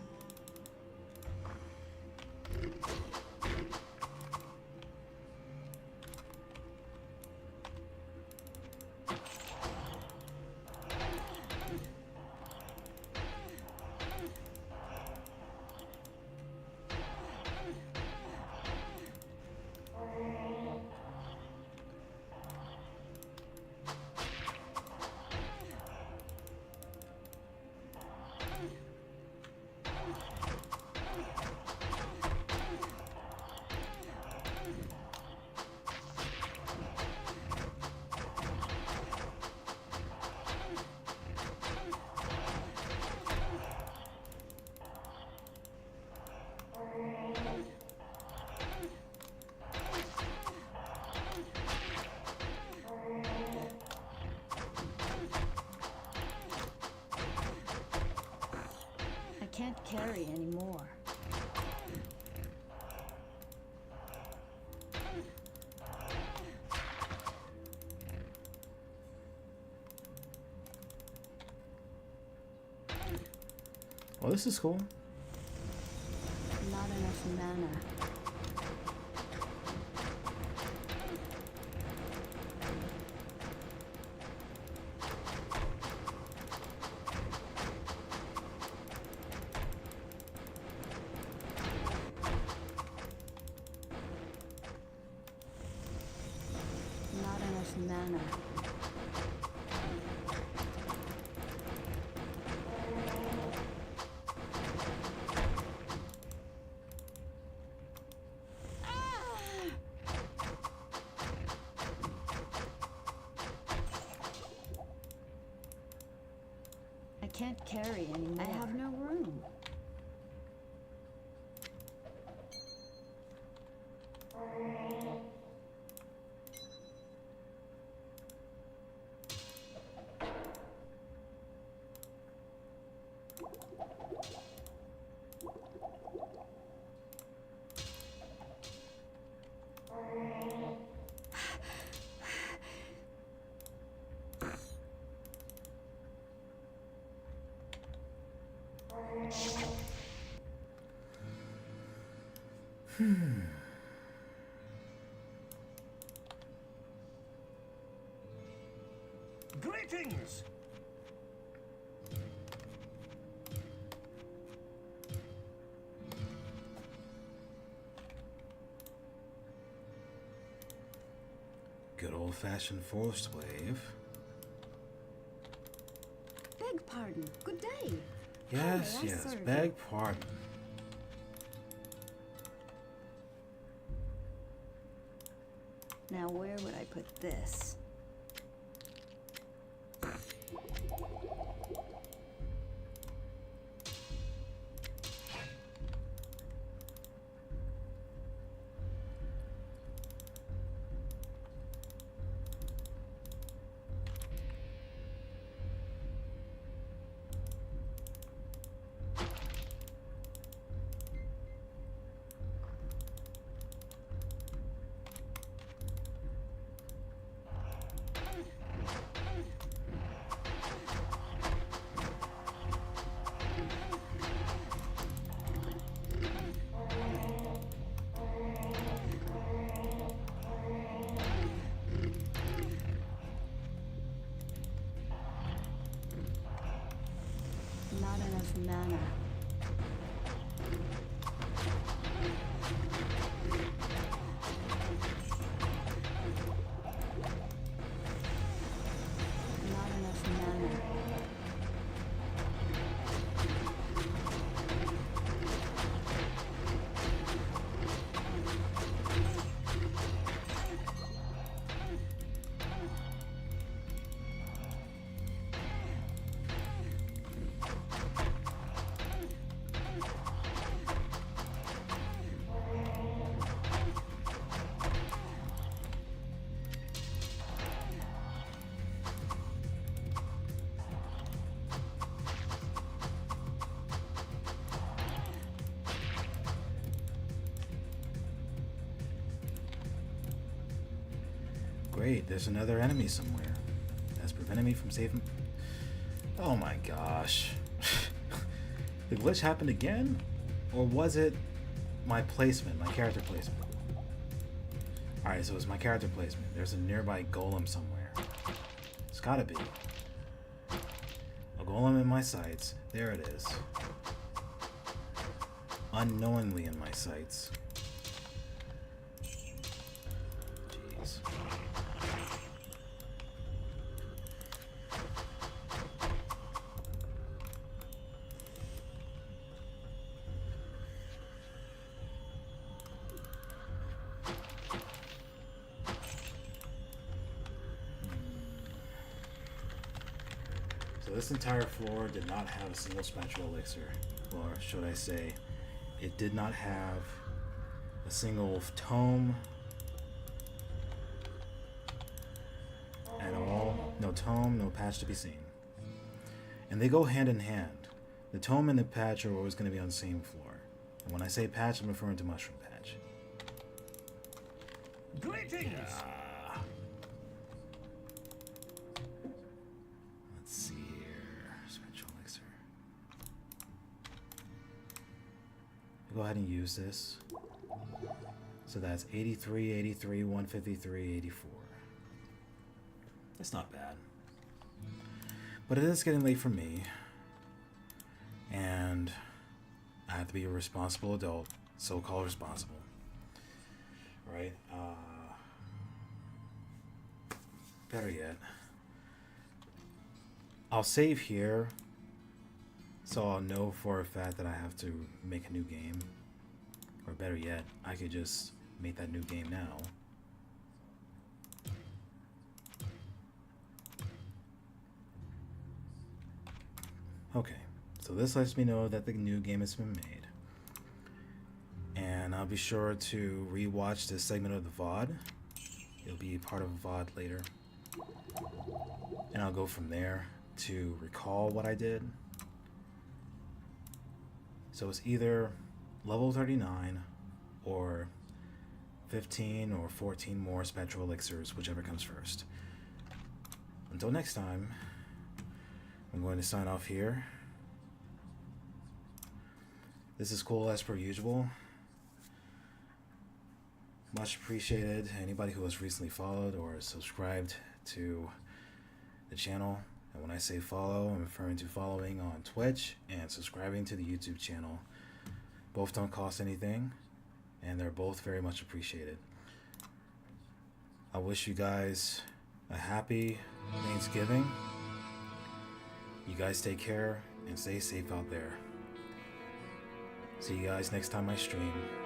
I can't carry anymore. Well, this is cool. Not enough mana. Not enough mana. I can't carry anymore. I have no room. Greetings! Good old-fashioned forced wave. Beg pardon. Good day. Yes, How may I yes. serve you? Beg pardon. Now where would I put this? Not enough mana. Not enough mana. Great, there's another enemy somewhere. That's preventing me from saving... Oh my gosh. The glitch happened again? Or was it my placement, my character placement? Alright, so it's my character placement. There's a nearby golem somewhere. It's gotta be. A golem in my sights. There it is. Unknowingly in my sights. Jeez. So this entire floor did not have a single spectral elixir, or should I say, it did not have a single tome at all. No tome, no patch to be seen. And they go hand in hand. The tome and the patch are always going to be on the same floor. And when I say patch, I'm referring to mushroom patch. Greetings! Let's see here. Spectral elixir. Go ahead and use this. So that's 83, 83, 153, 84. That's not bad. But it is getting late for me. And I have to be a responsible adult. So-called responsible. Right? Better yet, I'll save here. So I'll know for a fact that I have to make a new game. Or better yet, I could just make that new game now. Okay, so this lets me know that the new game has been made. And I'll be sure to rewatch this segment of the VOD. It'll be part of a VOD later. And I'll go from there to recall what I did. So it's either level 39 or 15 or 14 more spectral elixirs, whichever comes first. Until next time, I'm going to sign off here. This is cool as per usual. Much appreciated anybody who has recently followed or subscribed to the channel. And when I say follow, I'm referring to following on Twitch and subscribing to the YouTube channel. Both don't cost anything, and they're both very much appreciated. I wish you guys a happy Thanksgiving. You guys take care and stay safe out there. See you guys next time I stream.